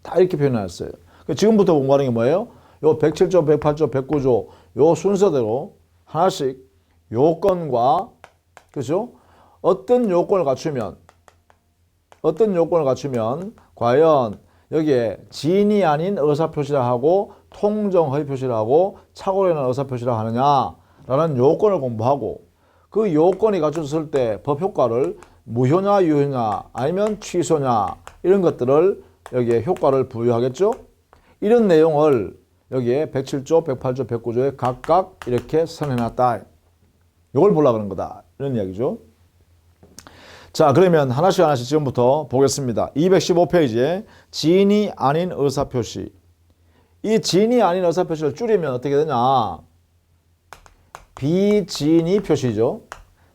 Speaker 1: 다 이렇게 표현했어요. 지금부터 공부하는 게 뭐예요? 요 107조, 108조, 109조 요 순서대로 하나씩 요건과 그죠? 어떤 요건을 갖추면 과연 여기에 진이 아닌 의사표시를 하고 통정허위 표시를 하고 착오로 인한 의사표시를 하느냐라는 요건을 공부하고 그 요건이 갖춰졌을 때 법 효과를 무효냐 유효냐 아니면 취소냐 이런 것들을 여기에 효과를 부여하겠죠. 이런 내용을 여기에 107조, 108조, 109조에 각각 이렇게 선해놨다. 이걸 보려고 하는 거다. 이런 이야기죠. 자, 그러면 하나씩 지금부터 보겠습니다. 215페이지에 진이 아닌 의사표시. 이 진이 아닌 의사표시를 줄이면 어떻게 되냐? 비진이 표시죠.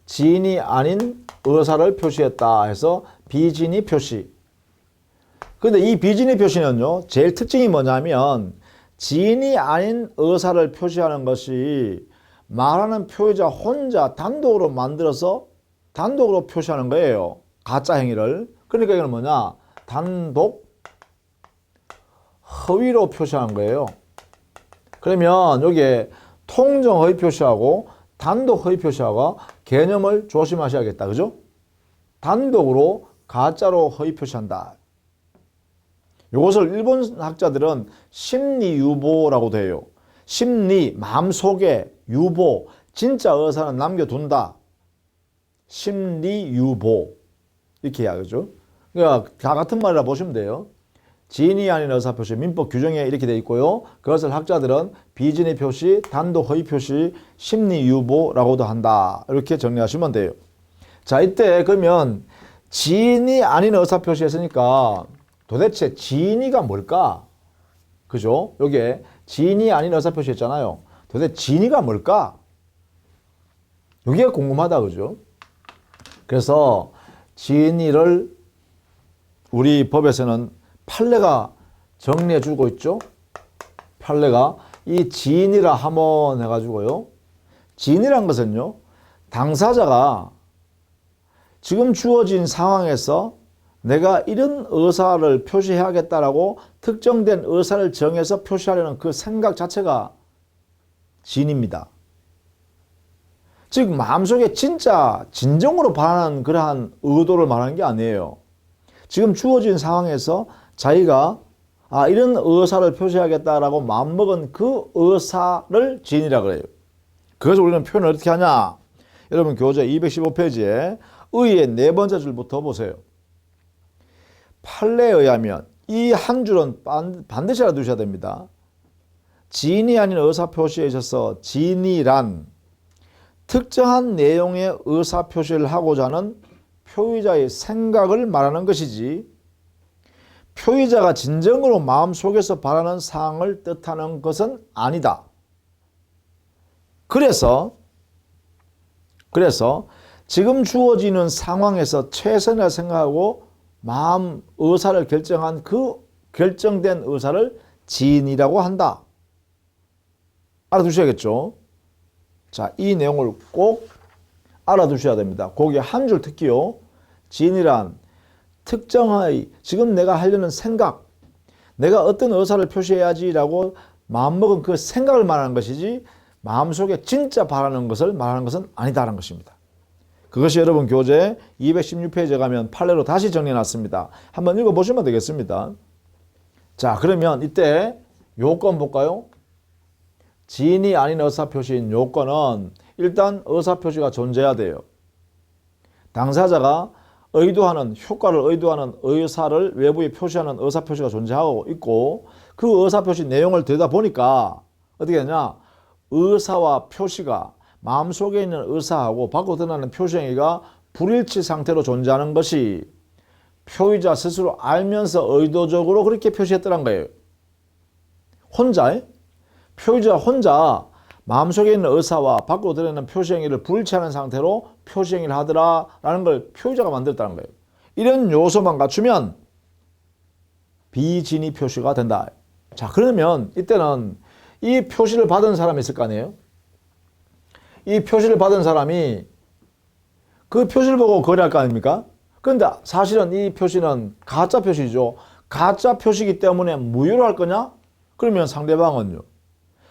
Speaker 1: 진이 아닌 의사를 표시했다 해서 비진이 표시. 근데 이 비진이 표시는요, 제일 특징이 뭐냐면 진이 아닌 의사를 표시하는 것이 말하는 표의자 혼자 단독으로 만들어서 단독으로 표시하는 거예요. 가짜 행위를. 그러니까 이건 뭐냐? 단독 허위로 표시하는 거예요. 그러면 여기에 통정 허위 표시하고 단독 허위 표시하고 개념을 조심하셔야겠다. 그죠? 단독으로 가짜로 허위 표시한다. 이것을 일본 학자들은 심리 유보라고도 해요. 심리, 마음속에 유보, 진짜 의사는 남겨둔다. 심리 유보. 이렇게 이야기죠. 그러니까 다 같은 말이라 보시면 돼요. 진위 아닌 의사표시, 민법 규정에 이렇게 되어 있고요. 그것을 학자들은 비진위 표시, 단독 허위 표시, 심리 유보라고도 한다. 이렇게 정리하시면 돼요. 자, 이때 그러면 진위 아닌 의사표시 했으니까 도대체 진위가 뭘까? 그죠? 요게 진위 아닌 의사표시 했잖아요. 도대체 진위가 뭘까? 여기가 궁금하다. 그죠? 그래서 진위를 우리 법에서는 판례가 정리해 주고 있죠. 판례가 이 진위라 함원 해가지고요. 진위란 것은요, 당사자가 지금 주어진 상황에서 내가 이런 의사를 표시해야겠다라고 특정된 의사를 정해서 표시하려는 그 생각 자체가 진입니다. 즉 마음속에 진짜 진정으로 바라는 그러한 의도를 말하는 게 아니에요. 지금 주어진 상황에서 자기가 이런 의사를 표시하겠다라고 마음먹은 그 의사를 진이라 그래요. 그래서 우리는 표현을 어떻게 하냐? 여러분 교재 215페이지에 의의 네 번째 줄부터 보세요. 판례에 의하면 이 한 줄은 반드시 알아두셔야 됩니다. 진이 아닌 의사표시에 있어서 진이란 특정한 내용의 의사표시를 하고자 하는 표의자의 생각을 말하는 것이지 표의자가 진정으로 마음속에서 바라는 사항을 뜻하는 것은 아니다. 그래서 지금 주어지는 상황에서 최선을 생각하고 마음 의사를 결정한 그 결정된 의사를 진이라고 한다. 알아두셔야겠죠? 자, 이 내용을 꼭 알아두셔야 됩니다. 거기에 한 줄 특기요. 진이란 특정의 지금 내가 하려는 생각, 내가 어떤 의사를 표시해야지라고 마음먹은 그 생각을 말하는 것이지 마음속에 진짜 바라는 것을 말하는 것은 아니다라는 것입니다. 그것이 여러분 교재 216페이지에 가면 판례로 다시 정리해놨습니다. 한번 읽어보시면 되겠습니다. 자, 그러면 이때 요건 볼까요? 진이 아닌 의사표시인 요건은 일단 의사표시가 존재해야 돼요. 당사자가 의도하는 효과를 의도하는 의사를 외부에 표시하는 의사표시가 존재하고 있고 그 의사표시 내용을 들여다보니까 어떻게 되냐? 의사와 표시가 마음속에 있는 의사하고 밖으로 드러나는 표시행위가 불일치 상태로 존재하는 것이 표의자 스스로 알면서 의도적으로 그렇게 표시했더란 거예요. 표의자 혼자 마음속에 있는 의사와 밖으로 드러나는 표시행위를 불일치하는 상태로 표시행위를 하더라라는 걸 표의자가 만들었다는 거예요. 이런 요소만 갖추면 비진위 표시가 된다. 자, 그러면 이때는 이 표시를 받은 사람이 있을 거 아니에요? 이 표시를 받은 사람이 그 표시를 보고 거래할 거 아닙니까? 그런데 사실은 이 표시는 가짜 표시죠. 가짜 표시이기 때문에 무효로 할 거냐? 그러면 상대방은요.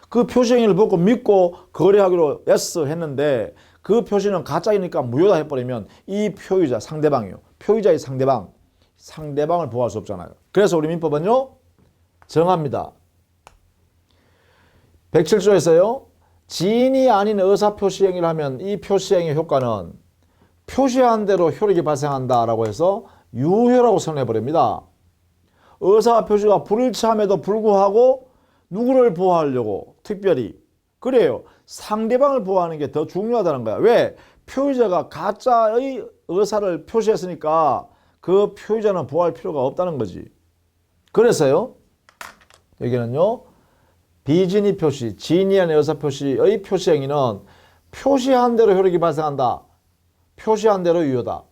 Speaker 1: 그 표시행위를 보고 믿고 거래하기로 yes 했는데 그 표시는 가짜이니까 무효다 해버리면 이 표의자, 상대방이요. 표의자의 상대방을 보호할 수 없잖아요. 그래서 우리 민법은요. 정합니다. 107조에서요. 진이 아닌 의사표시행위를 하면 이 표시행위 효과는 표시한 대로 효력이 발생한다라고 해서 유효라고 선언해버립니다. 의사 표시가 불일치함에도 불구하고 누구를 보호하려고 특별히 그래요. 상대방을 보호하는 게 더 중요하다는 거야. 왜? 표의자가 가짜의 의사를 표시했으니까 그 표의자는 보호할 필요가 없다는 거지. 그래서요. 여기는요. 비진위 표시, 진위 아닌 의사 표시의 표시행위는 표시한 대로 효력이 발생한다. 표시한 대로 유효다.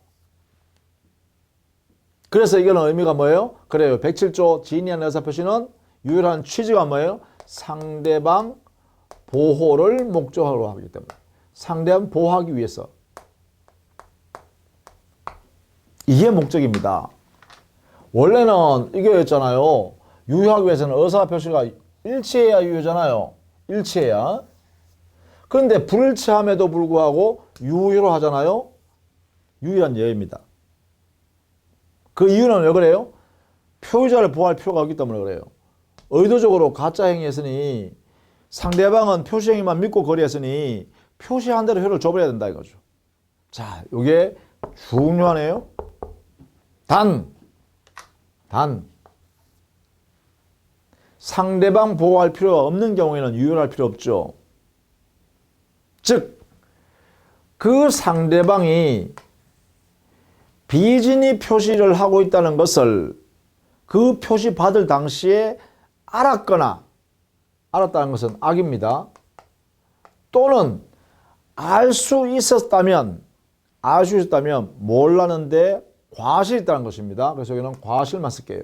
Speaker 1: 그래서 이거는 의미가 뭐예요? 그래요. 107조 진위 아닌 의사 표시는 유효한 취지가 뭐예요? 상대방 보호를 목적으로 하기 때문에. 상대방 보호하기 위해서. 이게 목적입니다. 원래는 이거였잖아요. 유효하기 위해서는 의사 표시가 일치해야 유효잖아요. 일치해야. 그런데 불일치함에도 불구하고 유효로 하잖아요. 유효한 예입니다. 그 이유는 왜 그래요? 표의자를 보호할 필요가 없기 때문에 그래요. 의도적으로 가짜 행위했으니 상대방은 표시 행위만 믿고 거래했으니 표시한 대로 효를 줘버려야 된다 이거죠. 자, 이게 중요하네요. 단 상대방 보호할 필요가 없는 경우에는 유효할 필요 없죠. 즉, 그 상대방이 비진위 표시를 하고 있다는 것을 그 표시 받을 당시에 알았다는 것은 악입니다. 또는 알 수 있었다면 몰랐는데 과실이 있다는 것입니다. 그래서 여기는 과실만 쓸게요.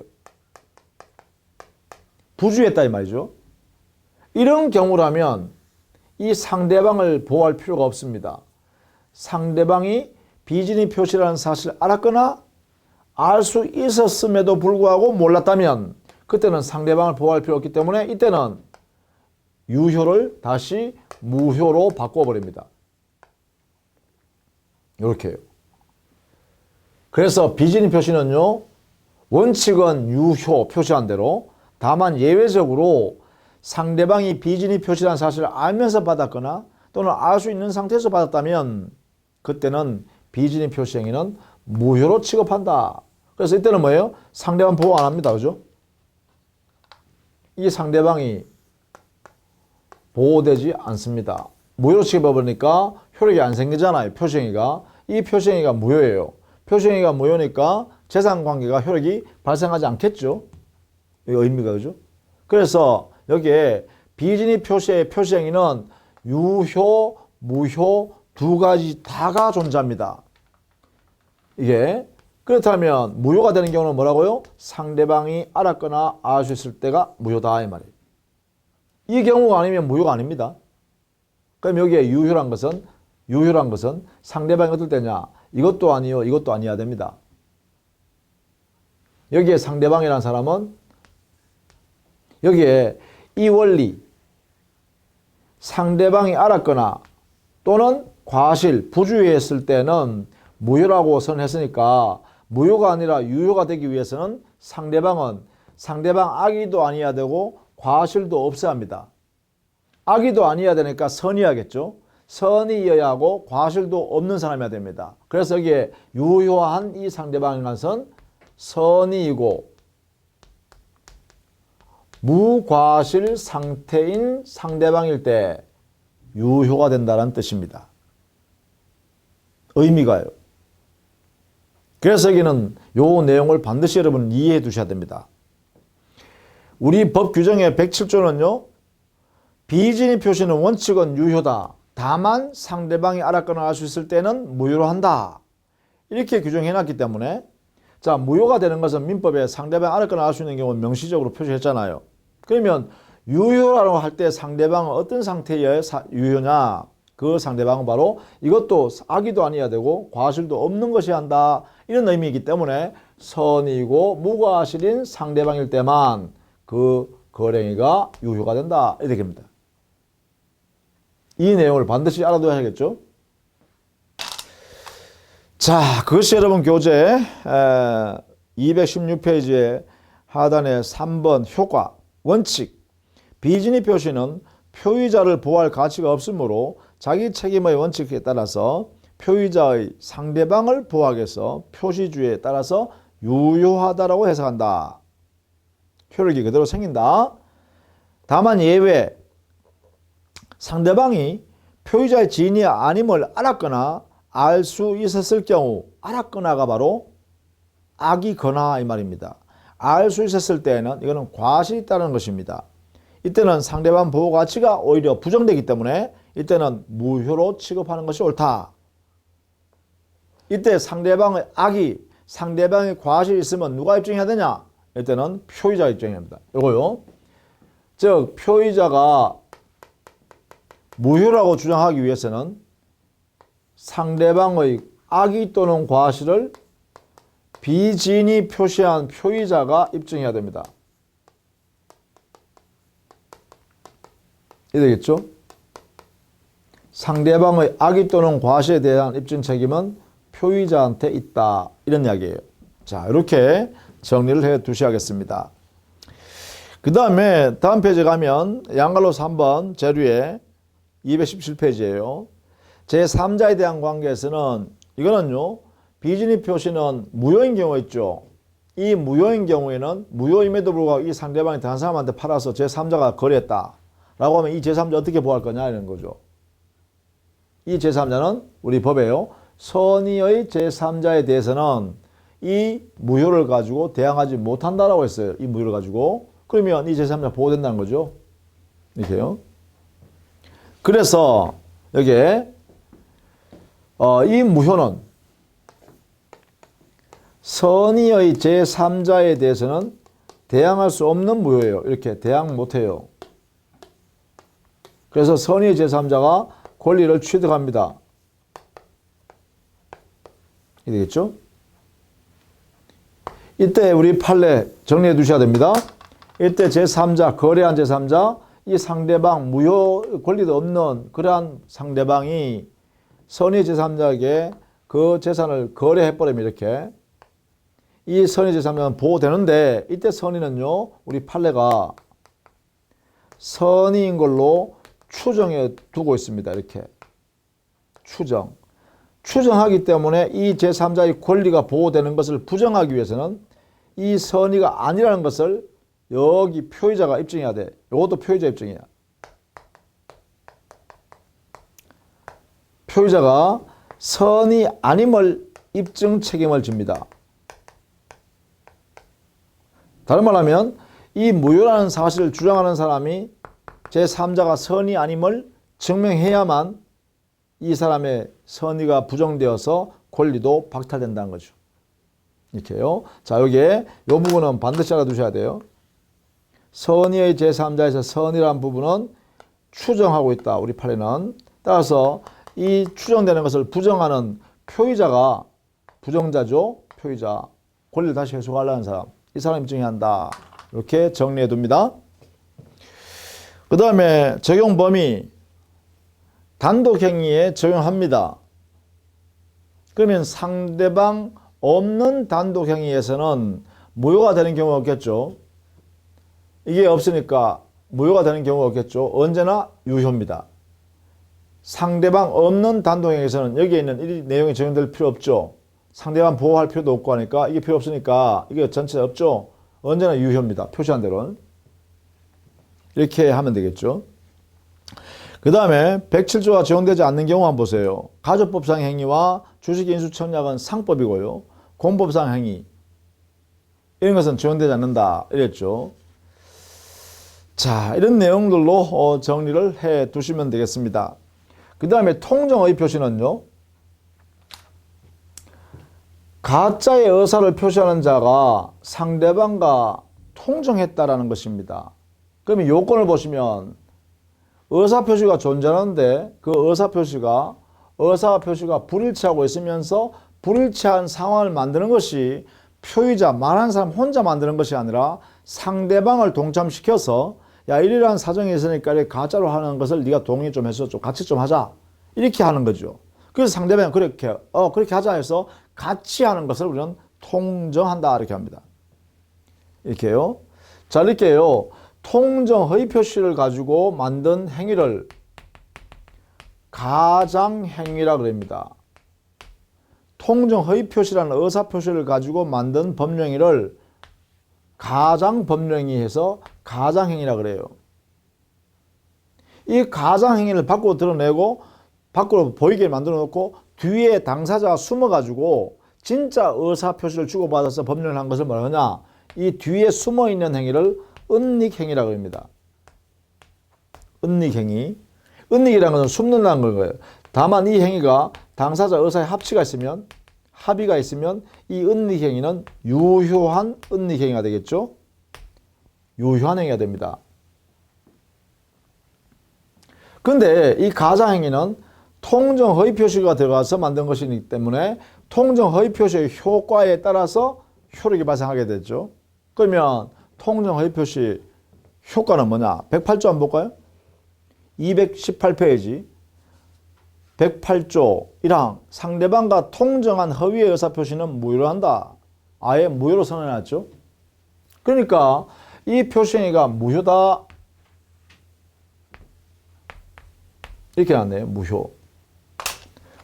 Speaker 1: 부주의했다 이 말이죠. 이런 경우라면 이 상대방을 보호할 필요가 없습니다. 상대방이 비진위 표시라는 사실을 알았거나 알 수 있었음에도 불구하고 몰랐다면 그때는 상대방을 보호할 필요 없기 때문에 이때는 유효를 다시 무효로 바꿔버립니다. 이렇게 해요. 그래서 비진위 표시는요, 원칙은 유효 표시한 대로, 다만 예외적으로 상대방이 비진위 표시라는 사실을 알면서 받았거나 또는 알 수 있는 상태에서 받았다면 그때는 비진위 표시 행위는 무효로 취급한다. 그래서 이때는 뭐예요? 상대방 보호 안 합니다. 그죠? 이 상대방이 보호되지 않습니다. 무효로 취급해버리니까 효력이 안 생기잖아요. 표시행위가. 이 표시행위가 무효예요. 표시행위가 무효니까 재산관계가 효력이 발생하지 않겠죠. 이 의미가 그죠? 그래서 여기에 비진위 표시의 표시행위는 유효, 무효 두 가지 다가 존재합니다. 이게 그렇다면 무효가 되는 경우는 뭐라고요? 상대방이 알았거나 알 수 있을 때가 무효다 이 말이에요. 이 경우가 아니면 무효가 아닙니다. 그럼 여기에 유효란 것은 상대방이 어떨 때냐? 이것도 아니요, 이것도 아니어야 됩니다. 여기에 상대방이라는 사람은 여기에 이 원리 상대방이 알았거나 또는 과실, 부주의했을 때는 무효라고 선했으니까 무효가 아니라 유효가 되기 위해서는 상대방 악의도 아니어야 되고 과실도 없어야 합니다. 악의도 아니어야 되니까 선이어야겠죠. 선이어야 하고 과실도 없는 사람이어야 됩니다. 그래서 여기에 유효한 이 상대방이라는 것은 선이이고 무과실 상태인 상대방일 때 유효가 된다는 뜻입니다. 의미가요. 그래서 여기는 요 내용을 반드시 여러분 이해해 두셔야 됩니다. 우리 법 규정의 107조는요. 비진위 표시는 원칙은 유효다. 다만 상대방이 알았거나 알 수 있을 때는 무효로 한다. 이렇게 규정해 놨기 때문에 자, 무효가 되는 것은 민법에 상대방이 알았거나 알 수 있는 경우는 명시적으로 표시했잖아요. 그러면 유효라고 할 때 상대방은 어떤 상태여야 유효냐? 그 상대방은 바로 이것도 악의도 아니어야 되고 과실도 없는 것이어야 한다. 이런 의미이기 때문에 선이고 무과실인 상대방일 때만 그 거래행위가 유효가 된다. 이렇게 됩니다. 이 내용을 반드시 알아둬야겠죠. 자, 그것이 여러분 교재 216페이지에 하단에 3번 효과, 원칙. 비진위 표시는 표의자를 보호할 가치가 없으므로 자기 책임의 원칙에 따라서 표의자의 상대방을 보호하기 위해서 표시주의에 따라서 유효하다라고 해석한다. 효력이 그대로 생긴다. 다만 예외, 상대방이 표의자의 지인이 아님을 알았거나 알 수 있었을 경우, 알았거나가 바로 악이거나 이 말입니다. 알 수 있었을 때에는 이거는 과실이 있다는 것입니다. 이때는 상대방 보호 가치가 오히려 부정되기 때문에 이때는 무효로 취급하는 것이 옳다. 이때 상대방의 상대방의 과실이 있으면 누가 입증해야 되냐? 이때는 표의자 입증해야 합니다. 이거요. 즉 표의자가 무효라고 주장하기 위해서는 상대방의 악의 또는 과실을 비진위 표시한 표의자가 입증해야 됩니다. 이해되겠죠? 상대방의 악의 또는 과실에 대한 입증 책임은 표의자한테 있다. 이런 이야기예요. 자, 이렇게 정리를 해 두셔야겠습니다. 그 다음에 다음 페이지 가면 양갈로스 3번 재료에 217페이지예요. 제3자에 대한 관계에서는 이거는요, 비진입 표시는 무효인 경우가 있죠. 이 무효인 경우에는 무효임에도 불구하고 이 상대방이 다른 사람한테 팔아서 제3자가 거래했다 라고 하면 이 제3자 어떻게 보호할 거냐 이런 거죠. 이 제3자는 우리 법에요, 선의의 제3자에 대해서는 이 무효를 가지고 대항하지 못한다라고 했어요. 이 무효를 가지고. 그러면 이 제3자 보호된다는 거죠. 이렇게요. 그래서 여기에 이 무효는 선의의 제3자에 대해서는 대항할 수 없는 무효예요. 이렇게 대항 못해요. 그래서 선의의 제3자가 권리를 취득합니다. 이게 되겠죠? 이때 우리 판례 정리해 두셔야 됩니다. 이때 제3자, 거래한 제3자, 이 상대방 무효 권리도 없는 그러한 상대방이 선의 제3자에게 그 재산을 거래해버리면 이렇게 이 선의 제3자는 보호되는데, 이때 선의는요, 우리 판례가 선의인 걸로 추정해 두고 있습니다. 이렇게 추정하기 때문에 이 제3자의 권리가 보호되는 것을 부정하기 위해서는 이 선의가 아니라는 것을 여기 표의자가 입증해야 돼. 이것도 표의자 입증이야. 표의자가 선의 아님을 입증 책임을 집니다. 다른 말하면 이 무효라는 사실을 주장하는 사람이 제3자가 선의 아님을 증명해야만 이 사람의 선의가 부정되어서 권리도 박탈된다는 거죠. 이렇게요. 자, 여기에 이 부분은 반드시 알아두셔야 돼요. 선의의 제3자에서 선의라는 부분은 추정하고 있다. 우리 판례는. 따라서 이 추정되는 것을 부정하는 표의자가 부정자죠. 표의자. 권리를 다시 회수하려는 사람. 이 사람이 입증해야 한다. 이렇게 정리해 둡니다. 그 다음에 적용 범위. 단독행위에 적용합니다. 그러면 상대방 없는 단독행위에서는 무효가 되는 경우가 없겠죠. 이게 없으니까 무효가 되는 경우가 없겠죠. 언제나 유효입니다. 상대방 없는 단독행위에서는 여기에 있는 이 내용이 적용될 필요 없죠. 상대방 보호할 필요도 없고 하니까 이게 필요 없으니까 이게 전체 없죠. 언제나 유효입니다. 표시한 대로는. 이렇게 하면 되겠죠. 그 다음에 107조가 적용되지 않는 경우 한번 보세요. 가족법상 행위와 주식인수 청약은 상법이고요. 공법상 행위 이런 것은 적용되지 않는다 이랬죠. 자, 이런 내용들로 정리를 해 두시면 되겠습니다. 그 다음에 통정의 표시는요, 가짜의 의사를 표시하는 자가 상대방과 통정했다라는 것입니다. 그러면 요건을 보시면 의사표시가 존재하는데 그 의사표시가 불일치하고 있으면서 불일치한 상황을 만드는 것이 표의자, 말하는 사람 혼자 만드는 것이 아니라 상대방을 동참시켜서 야, 이러한 사정이 있으니까 이렇게 가짜로 하는 것을 네가 동의 좀 해서 좀 같이 좀 하자. 이렇게 하는 거죠. 그래서 상대방이 그렇게 하자 해서 같이 하는 것을 우리는 통정한다. 이렇게 합니다. 이렇게요. 자, 이렇게요. 통정 허위 표시를 가지고 만든 행위를 가장행위라 그럽니다. 통정 허위 표시라는 의사 표시를 가지고 만든 법령행위를 가장법령행위 해서 가장행위라 그래요. 이 가장행위를 밖으로 드러내고 밖으로 보이게 만들어 놓고 뒤에 당사자가 숨어 가지고 진짜 의사 표시를 주고받아서 법령을 한 것을 뭐라 하냐, 이 뒤에 숨어 있는 행위를 은닉행위라고 합니다. 은닉행위. 은닉이라는 것은 숨는다는 거예요. 다만 이 행위가 당사자 의사의 합의가 있으면 이 은닉행위는 유효한 은닉행위가 되겠죠. 유효한 행위가 됩니다. 그런데 이 가장행위는 통정 허위 표시가 들어가서 만든 것이기 때문에 통정 허위 표시의 효과에 따라서 효력이 발생하게 되죠. 그러면 통정 허위 표시 효과는 뭐냐? 108조 한번 볼까요? 218페이지 108조 1항 상대방과 통정한 허위의 의사표시는 무효로 한다. 아예 무효로 선언해놨죠. 그러니까 이 표시행위가 무효다 이렇게 나왔네요. 무효.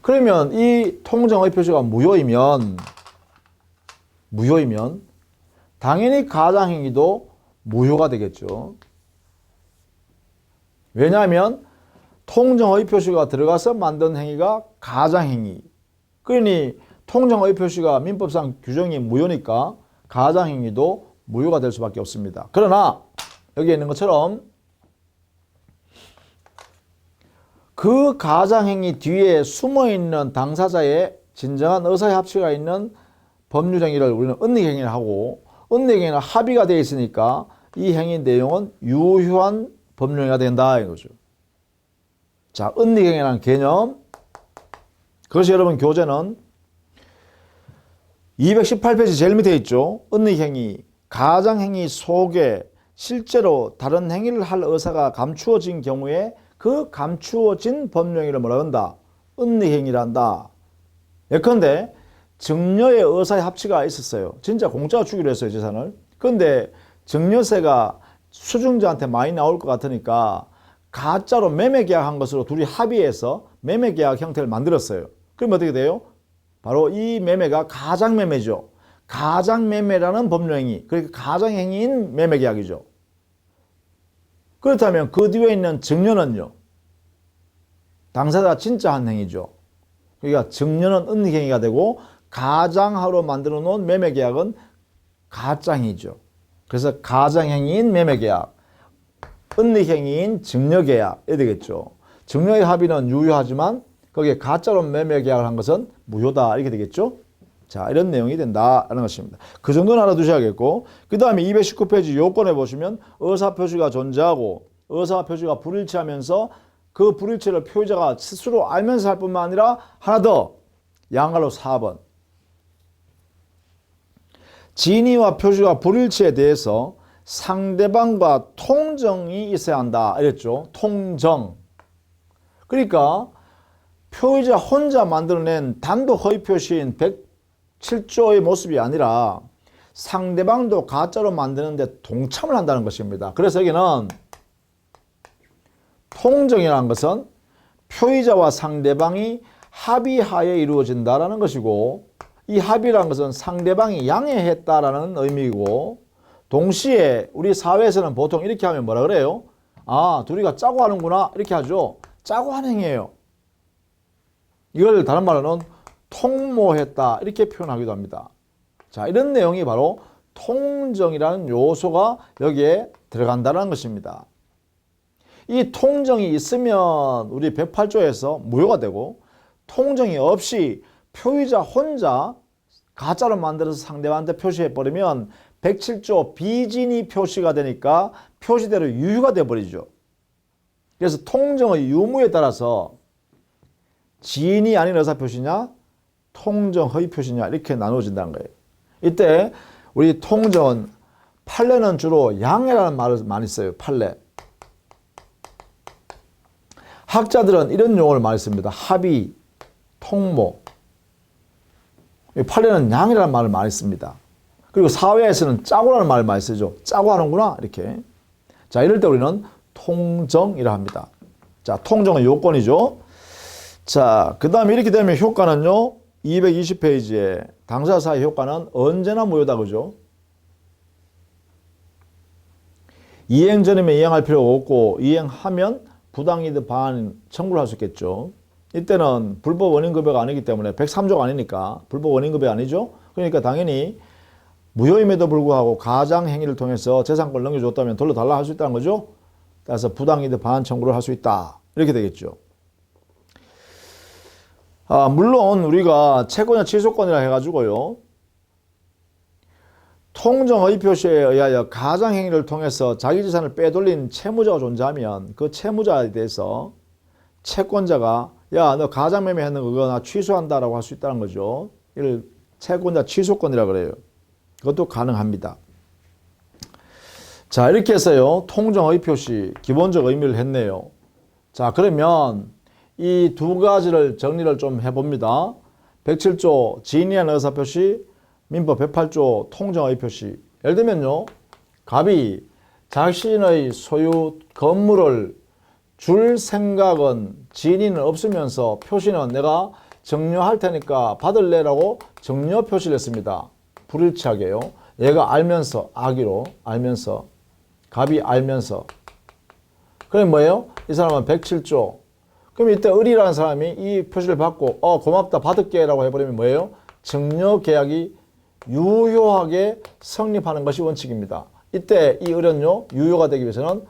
Speaker 1: 그러면 이 통정의 표시가 무효이면 당연히 가장행위도 무효가 되겠죠. 왜냐하면 통정의 표시가 들어가서 만든 행위가 가장행위. 그러니 통정의 표시가 민법상 규정이 무효니까 가장행위도 무효가 될 수밖에 없습니다. 그러나 여기에 있는 것처럼 그 가장행위 뒤에 숨어있는 당사자의 진정한 의사의 합치가 있는 법률행위를 우리는 은닉행위를 하고, 은닉행위는 합의가 되어 있으니까 이 행위 내용은 유효한 법률행위가 된다 이거죠. 자, 은닉행위라는 개념, 그것이 여러분 교재는 218페이지 제일 밑에 있죠. 은닉행위, 가장행위 속에 실제로 다른 행위를 할 의사가 감추어진 경우에 그 감추어진 법령행위를 뭐라 한다? 은닉행위를 한다. 예컨대 증여의 의사의 합치가 있었어요. 진짜 공짜로 주기로 했어요, 재산을. 그런데 증여세가 수증자한테 많이 나올 것 같으니까 가짜로 매매계약한 것으로 둘이 합의해서 매매계약 형태를 만들었어요. 그럼 어떻게 돼요? 바로 이 매매가 가장매매죠. 가장매매라는 법령행위, 그러니까 가장행위인 매매계약이죠. 그렇다면 그 뒤에 있는 증여는요, 당사자가 진짜 한 행위죠. 그러니까 증여는 은닉행위가 되고 가장하로 만들어 놓은 매매계약은 가짜행위죠. 그래서 가장행위인 매매계약, 은닉행위인 증여계약 이렇게 되겠죠. 증여의 합의는 유효하지만 거기에 가짜로 매매계약을 한 것은 무효다 이렇게 되겠죠. 자, 이런 내용이 된다라는 것입니다. 그 정도는 알아두셔야겠고, 그 다음에 219페이지 요건에 보시면 의사표시가 존재하고 의사표시가 불일치하면서 그 불일치를 표의자가 스스로 알면서 할 뿐만 아니라 하나 더, 양갈로 4번. 진위와 표시가 불일치에 대해서 상대방과 통정이 있어야 한다 이랬죠. 통정. 그러니까 표의자 혼자 만들어낸 단독 허위 표시인 107조의 모습이 아니라 상대방도 가짜로 만드는데 동참을 한다는 것입니다. 그래서 여기는 통정이라는 것은 표의자와 상대방이 합의하에 이루어진다라는 것이고, 이 합의라는 것은 상대방이 양해했다라는 의미이고, 동시에 우리 사회에서는 보통 이렇게 하면 뭐라 그래요? 아, 둘이가 짜고 하는구나 이렇게 하죠. 짜고 하는 행위예요. 이걸 다른 말로는 통모했다 이렇게 표현하기도 합니다. 자, 이런 내용이 바로 통정이라는 요소가 여기에 들어간다는 것입니다. 이 통정이 있으면 우리 108조에서 무효가 되고, 통정이 없이 표의자 혼자 가짜로 만들어서 상대방한테 표시해버리면 107조 비진위 표시가 되니까 표시대로 유효가 돼버리죠. 그래서 통정의 유무에 따라서 진위 아닌 의사표시냐 통정 허위 표시냐 이렇게 나누어진다는 거예요. 이때 우리 통정은 판례는 주로 양해라는 말을 많이 써요. 판례. 학자들은 이런 용어를 많이 씁니다. 합의, 통모. 판례는 양해라는 말을 많이 씁니다. 그리고 사회에서는 짜고라는 말을 많이 쓰죠. 짜고 하는구나 이렇게. 자, 이럴 때 우리는 통정이라 합니다. 자, 통정은 요건이죠. 자, 그 다음에 이렇게 되면 효과는요, 220페이지에 당사자의 효과는 언제나 무효다 그죠? 이행 전이면 이행할 필요가 없고, 이행하면 부당이득 반환 청구를 할 수 있겠죠. 이때는 불법 원인급여가 아니기 때문에 103조가 아니니까 불법 원인급여 아니죠. 그러니까 당연히 무효임에도 불구하고 가장행위를 통해서 재산권을 넘겨줬다면 돌려달라 할 수 있다는 거죠. 따라서 부당이득 반환 청구를 할 수 있다 이렇게 되겠죠. 물론 우리가 채권이나 취소권이라 해가지고요, 통정의 표시에 의하여 가장행위를 통해서 자기 재산을 빼돌린 채무자가 존재하면 그 채무자에 대해서 채권자가 야, 너 가장매매하는 거 나 취소한다라고 할 수 있다는 거죠. 이를 채권자 취소권이라 그래요. 그것도 가능합니다. 자, 이렇게 해서요, 통정의 표시 기본적 의미를 했네요. 자, 그러면 이 두 가지를 정리를 좀 해봅니다. 107조 진위한 의사표시, 민법 108조 통정의 표시. 예를 들면요, 갑이 자신의 소유 건물을 줄 생각은 진위는 없으면서 표시는 내가 정려할 테니까 받을래라고 정려 표시를 했습니다. 불일치하게요. 얘가 알면서, 악의로 알면서, 갑이 알면서. 그럼 뭐예요? 이 사람은 107조. 그럼 이때 을이라는 사람이 이 표시를 받고 고맙다 받을게 라고 해버리면 뭐예요? 정려 계약이 유효하게 성립하는 것이 원칙입니다. 이때 이 을은요, 유효가 되기 위해서는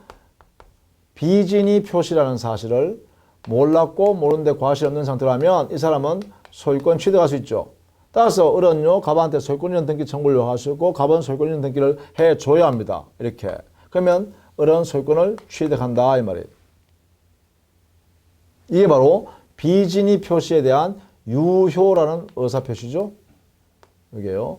Speaker 1: 비진이 표시라는 사실을 몰랐고 모르는데 과실이 없는 상태라면 이 사람은 소유권 취득할 수 있죠. 따라서 을은요, 갑한테 소유권이라는 등기 청구를 요구할 수 있고 갑은 소유권이라는 등기를 해줘야 합니다. 이렇게. 그러면 을은 소유권을 취득한다 이 말이에요. 이게 바로 비진이 표시에 대한 유효라는 의사표시죠. 이게요.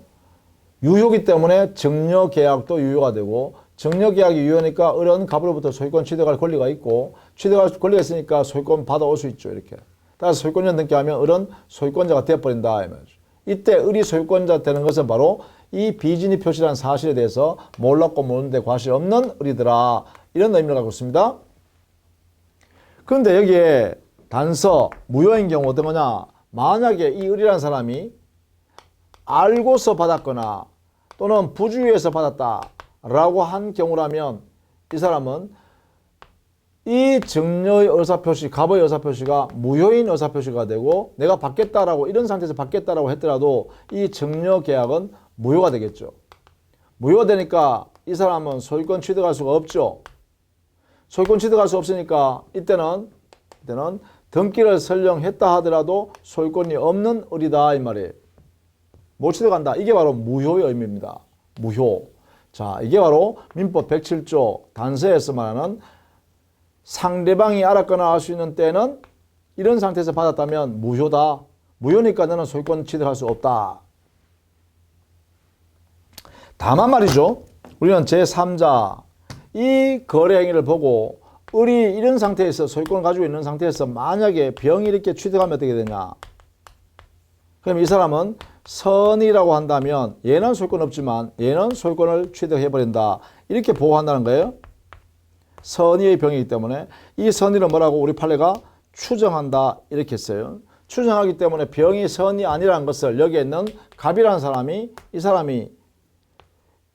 Speaker 1: 유효기 때문에 정려계약도 유효가 되고 정려계약이 유효니까 을은 갑으로부터 소유권 취득할 권리가 있고 취득할 권리가 있으니까 소유권 받아올 수 있죠. 이렇게. 따라서 소유권자 등기하면 을은 소유권자가 되어버린다. 이 말이죠. 이때 을이 소유권자 되는 것은 바로 이 비진이 표시라는 사실에 대해서 몰랐고 모르는데 과실이 없는 을이더라. 이런 의미를 갖고 있습니다. 그런데 여기에 단서, 무효인 경우 어떤 거냐? 만약에 이 을이라는 사람이 알고서 받았거나 또는 부주의해서 받았다라고 한 경우라면 이 사람은 이 정려의 의사표시, 갑의 의사표시가 무효인 의사표시가 되고 내가 받겠다라고 이런 상태에서 받겠다라고 했더라도 이 정려 계약은 무효가 되겠죠. 무효가 되니까 이 사람은 소유권 취득할 수가 없죠. 소유권 취득할 수 없으니까 이때는 등기를 설령했다 하더라도 소유권이 없는 을이다 이 말이에요. 못 취득한다. 이게 바로 무효의 의미입니다. 무효. 자, 이게 바로 민법 107조 단서에서 말하는 상대방이 알았거나 알 수 있는 때는 이런 상태에서 받았다면 무효다. 무효니까 너는 소유권 취득할 수 없다. 다만 말이죠. 우리는 제3자 이 거래 행위를 보고 을이 이런 상태에서 소유권을 가지고 있는 상태에서 만약에 병이 이렇게 취득하면 어떻게 되냐. 그럼 이 사람은 선이라고 한다면 얘는 소유권 없지만 얘는 소유권을 취득해버린다. 이렇게 보호한다는 거예요. 선의의 병이기 때문에 이 선의를 뭐라고 우리 판례가 추정한다 이렇게 했어요. 추정하기 때문에 병이 선이 아니라는 것을 여기에 있는 갑이라는 사람이 이 사람이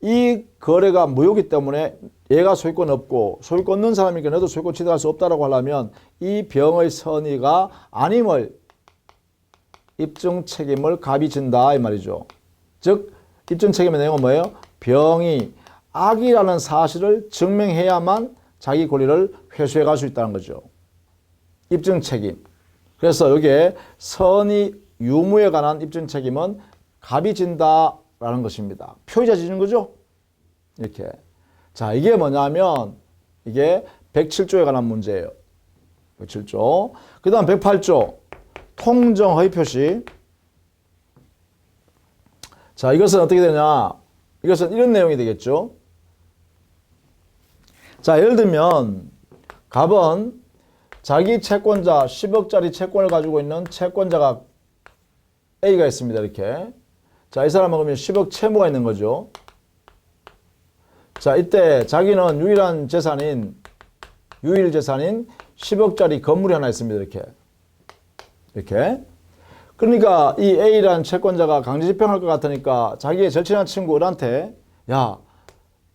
Speaker 1: 이 거래가 무효이기 때문에 얘가 소유권 없고 소유권 없는 사람이니까 너도 소유권 취득할 수 없다라고 하려면 이 병의 선의가 아님을 입증 책임을 갑이 진다 이 말이죠. 즉 입증 책임의 내용은 뭐예요? 병이 악이라는 사실을 증명해야만 자기 권리를 회수해 갈 수 있다는 거죠. 입증 책임. 그래서 여기에 선의 유무에 관한 입증 책임은 갑이 진다라는 것입니다. 표의자 지는 거죠. 이렇게. 자, 이게 뭐냐면 이게 107조에 관한 문제예요. 107조. 그 다음 108조. 통정 허위 표시. 자, 이것은 어떻게 되냐. 이것은 이런 내용이 되겠죠. 자, 예를 들면 갑은 자기 채권자 10억짜리 채권을 가지고 있는 채권자가 A가 있습니다. 이렇게. 자, 이 사람은 그러면 10억 채무가 있는 거죠. 자, 이때 자기는 유일 재산인 10억짜리 건물이 하나 있습니다. 이렇게. 그러니까 이 A라는 채권자가 강제집행할 것 같으니까 자기의 절친한 친구 을한테 야,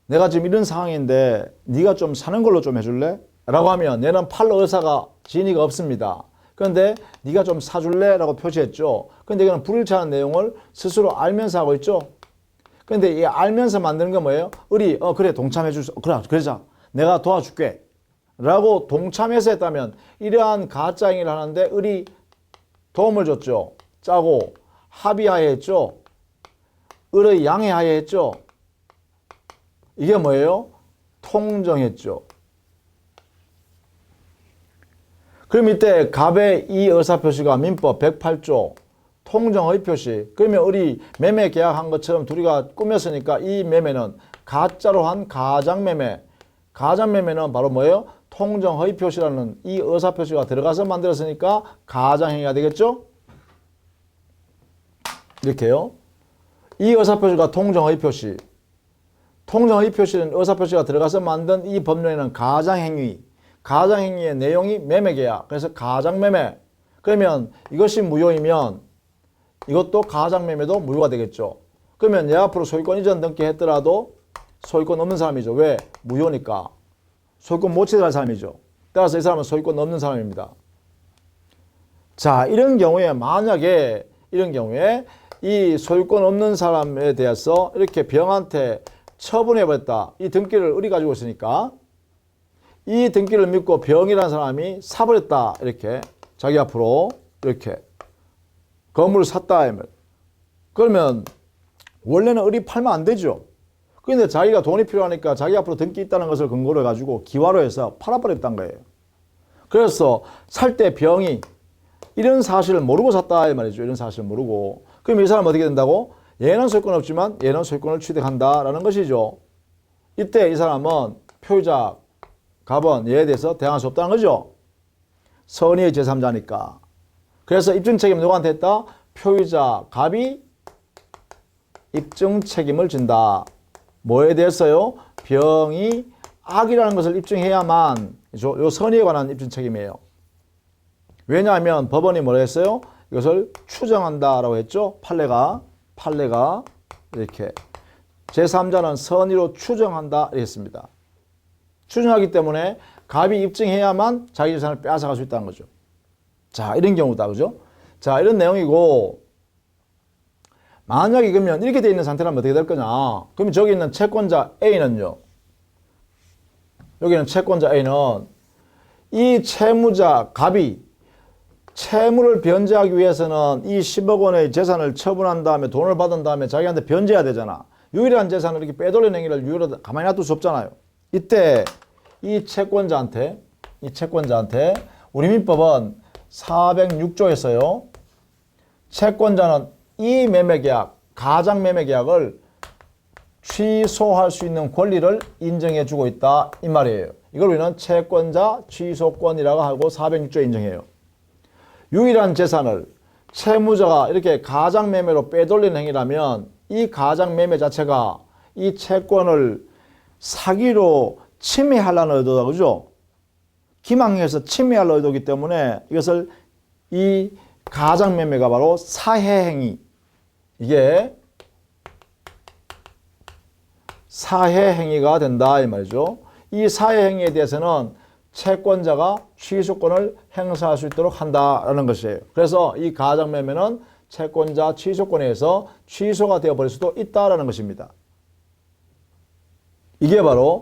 Speaker 1: 내가 지금 이런 상황인데 네가 좀 사는 걸로 좀 해줄래? 라고 하면 얘는 팔 의사가 진위가 없습니다. 그런데 네가 좀 사줄래? 라고 표시했죠. 그런데 이거는 불일치하는 내용을 스스로 알면서 하고 있죠. 그런데 이 알면서 만드는 게 뭐예요? 을이 그래 동참해 줄 수, 그래 그러자 내가 도와줄게 라고 동참해서 했다면 이러한 가짜 행위를 하는데 을이 도움을 줬죠. 짜고 합의하에 했죠. 을의 양해하에 했죠. 이게 뭐예요? 통정했죠. 그럼 이때 갑의 이 의사표시가 민법 108조 통정의 표시. 그러면 을이 매매 계약한 것처럼 둘이가 꾸몄으니까 이 매매는 가짜로 한 가장매매. 가장매매는 바로 뭐예요? 통정의 표시라는 이 의사표시가 들어가서 만들었으니까 가장행위가 되겠죠? 이렇게요. 이 의사표시가 통정의표시. 통정의표시는 의사표시가 들어가서 만든 이 법령에는 가장행위, 가장행위의 내용이 매매계약. 그래서 가장매매. 그러면 이것이 무효이면 이것도 가장매매도 무효가 되겠죠. 그러면 얘 앞으로 소유권 이전 등기했더라도 소유권 없는 사람이죠. 왜? 무효니까. 소유권 못 취득할 사람이죠. 따라서 이 사람은 소유권 없는 사람입니다. 자, 이런 경우에 만약에 이런 경우에 이 소유권 없는 사람에 대해서 이렇게 병한테 처분해버렸다. 이 등기를 을이 가지고 있으니까 이 등기를 믿고 병이라는 사람이 사버렸다. 이렇게 자기 앞으로 이렇게 건물을 샀다. 그러면 원래는 을이 팔면 안 되죠. 그런데 자기가 돈이 필요하니까 자기 앞으로 등기 있다는 것을 근거로 해가지고 기와로 해서 팔아버렸단 거예요. 그래서 살 때 병이 이런 사실을 모르고 샀다 이 말이죠. 이런 사실을 모르고. 그럼 이 사람은 어떻게 된다고? 얘는 소유권 없지만 얘는 소유권을 취득한다라는 것이죠. 이때 이 사람은 표의자 갑은 얘에 대해서 대항할 수 없다는 거죠. 선의의 제3자니까. 그래서 입증 책임 누구한테 했다? 표의자 갑이 입증 책임을 진다. 뭐에 대해서요? 병이 악이라는 것을 입증해야만 요 선의에 관한 입증 책임이에요. 왜냐하면 법원이 뭐라 했어요? 이것을 추정한다라고 했죠. 판례가 이렇게 제3자는 선의로 추정한다 했습니다. 추정하기 때문에 갑이 입증해야만 자기 재산을 빼앗아갈 수 있다는 거죠. 자, 이런 경우다. 그죠? 자, 이런 내용이고 만약에 그러면 이렇게 돼 있는 상태라면 어떻게 될 거냐? 그러면 저기 있는 채권자 A는요. 여기는 채권자 A는 이 채무자 갑이 채무를 변제하기 위해서는 이 10억 원의 재산을 처분한 다음에 돈을 받은 다음에 자기한테 변제해야 되잖아. 유일한 재산을 이렇게 빼돌리는 행위를 유일하게 가만히 놔둘 수 없잖아요. 이때 이 채권자한테 우리 민법은 406조에서요. 채권자는 이 매매계약, 가장매매계약을 취소할 수 있는 권리를 인정해 주고 있다 이 말이에요. 이걸 우리는 채권자 취소권이라고 하고 406조에 인정해요. 유일한 재산을 채무자가 이렇게 가장매매로 빼돌리는 행위라면 이 가장매매 자체가 이 채권을 사기로 침해하려는 의도다. 그죠? 기망해서 침해할 의도이기 때문에 이것을 이 가장매매가 바로 사해행위. 이게 사해행위가 된다 이 말이죠. 이 사해행위에 대해서는 채권자가 취소권을 행사할 수 있도록 한다라는 것이에요. 그래서 이 가장매매는 채권자 취소권에 의해서 취소가 되어버릴 수도 있다라는 것입니다. 이게 바로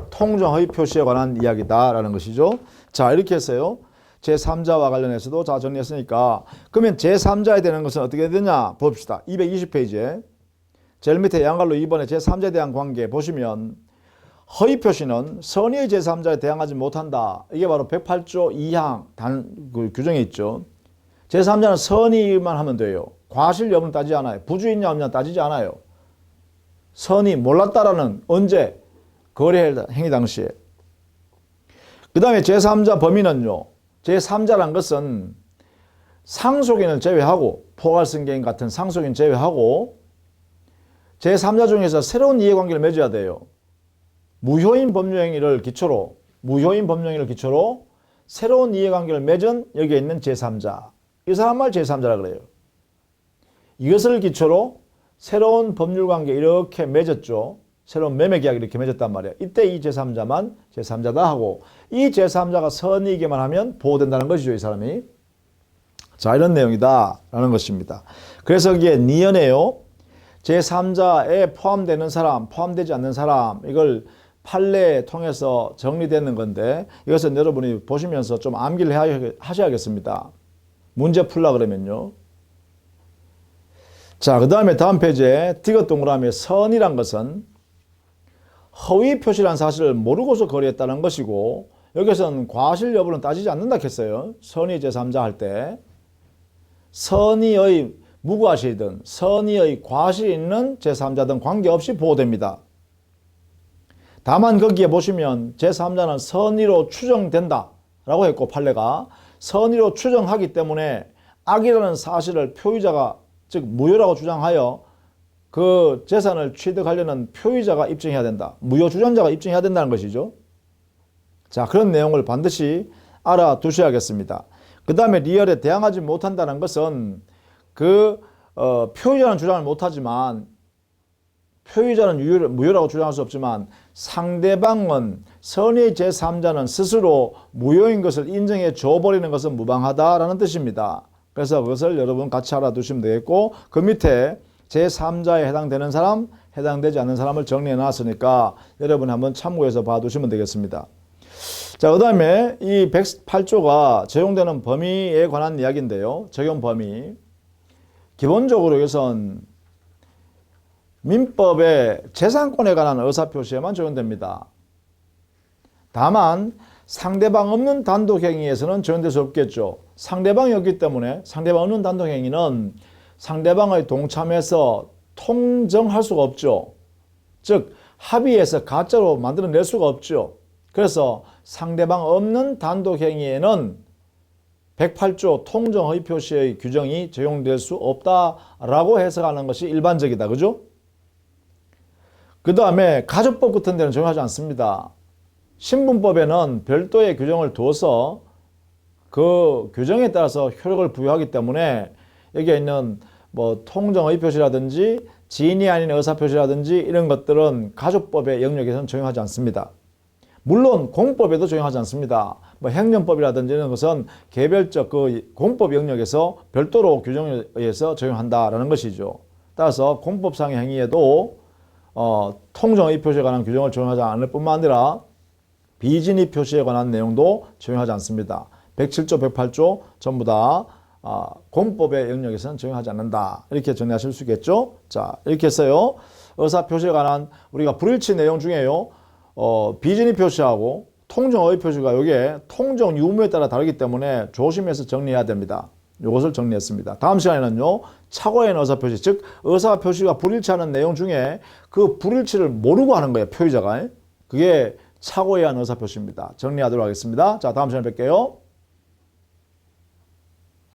Speaker 1: 통정허위 표시에 관한 이야기다라는 것이죠. 자, 이렇게 했어요. 제3자와 관련해서도 자 정리했으니까 그러면 제3자에 대한 것은 어떻게 되냐 봅시다. 220페이지에 제일 밑에 양갈로 2번에 제3자에 대한 관계 보시면 허위 표시는 선의의 제3자에 대항하지 못한다. 이게 바로 108조 2항 그 규정에 있죠. 제3자는 선의만 하면 돼요. 과실 여부는 따지지 않아요. 부주 있냐 없냐 따지지 않아요. 선의 몰랐다라는 언제? 거래 행위 당시에. 그 다음에 제3자 범위는요. 제3자란 것은 상속인을 제외하고 포괄승계인 같은 상속인 제외하고 제3자 중에서 새로운 이해관계를 맺어야 돼요. 무효인 법률행위를 기초로 새로운 이해관계를 맺은 여기에 있는 제3자. 이 사람을 제3자라 그래요. 이것을 기초로 새로운 법률관계 이렇게 맺었죠. 새로운 매매계약 이렇게 맺었단 말이에요. 이때 이 제3자만 제3자다 하고 이 제3자가 선의이게만 하면 보호된다는 것이죠. 이 사람이. 자, 이런 내용이다 라는 것입니다. 그래서 이게 니은에요. 제3자에 포함되는 사람, 포함되지 않는 사람 이걸 판례 통해서 정리되는 건데 이것은 여러분이 보시면서 좀 암기를 하셔야겠습니다. 문제 풀라 그러면요. 자, 그 다음에 다음 페이지에 디귿 동그라미에 선이란 것은 허위 표시란 사실을 모르고서 거래했다는 것이고 여기서는 과실 여부는 따지지 않는다 했어요. 선의 제3자 할 때 선의의 무과실이든 선의의 과실이 있는 제3자든 관계없이 보호됩니다. 다만 거기에 보시면 제3자는 선의로 추정된다 라고 했고 판례가 선의로 추정하기 때문에 악이라는 사실을 표의자가 즉 무효라고 주장하여 그 재산을 취득하려는 표의자가 입증해야 된다. 무효주전자가 입증해야 된다는 것이죠. 자, 그런 내용을 반드시 알아두셔야겠습니다. 그 다음에 리얼에 대항하지 못한다는 것은 표의자는 주장을 못하지만 표의자는 무효라고 주장할 수 없지만 상대방은 선의 제3자는 스스로 무효인 것을 인정해 줘버리는 것은 무방하다라는 뜻입니다. 그래서 그것을 여러분 같이 알아두시면 되겠고 그 밑에 제3자에 해당되는 사람, 해당되지 않는 사람을 정리해 놨으니까 여러분 한번 참고해서 봐두시면 되겠습니다. 자, 그 다음에 이 108조가 적용되는 범위에 관한 이야기인데요. 적용 범위. 기본적으로 이것은 민법의 재산권에 관한 의사표시에만 적용됩니다. 다만 상대방 없는 단독행위에서는 적용될 수 없겠죠. 상대방이 없기 때문에 상대방 없는 단독행위는 상대방의 동참해서 통정할 수가 없죠. 즉 합의해서 가짜로 만들어낼 수가 없죠. 그래서 상대방 없는 단독행위에는 108조 통정허위표시의 규정이 적용될 수 없다라고 해석하는 것이 일반적이다. 그죠? 그 다음에 가족법 같은 데는 적용하지 않습니다. 신분법에는 별도의 규정을 두어서 그 규정에 따라서 효력을 부여하기 때문에 여기에 있는 뭐 통정의표시라든지 지인이 아닌 의사표시라든지 이런 것들은 가족법의 영역에서는 적용하지 않습니다. 물론 공법에도 적용하지 않습니다. 뭐 행정법이라든지 이런 것은 개별적 그 공법 영역에서 별도로 규정에 의해서 적용한다라는 것이죠. 따라서 공법상의 행위에도 통정의 표시에 관한 규정을 적용하지 않을 뿐만 아니라 비진의 표시에 관한 내용도 적용하지 않습니다. 107조, 108조 전부 다 공법의 영역에서는 적용하지 않는다. 이렇게 정리하실 수 있겠죠. 자, 이렇게 해서요. 의사표시에 관한 우리가 불일치 내용 중에요. 비진의 표시하고 통정의 표시가 이게 통정 유무에 따라 다르기 때문에 조심해서 정리해야 됩니다. 이것을 정리했습니다. 다음 시간에는요. 착오인 의사표시, 즉 의사표시가 불일치하는 내용 중에 그 불일치를 모르고 하는 거예요. 표의자가. 그게 착오에 의한 의사표시입니다. 정리하도록 하겠습니다. 자, 다음 시간에 뵐게요.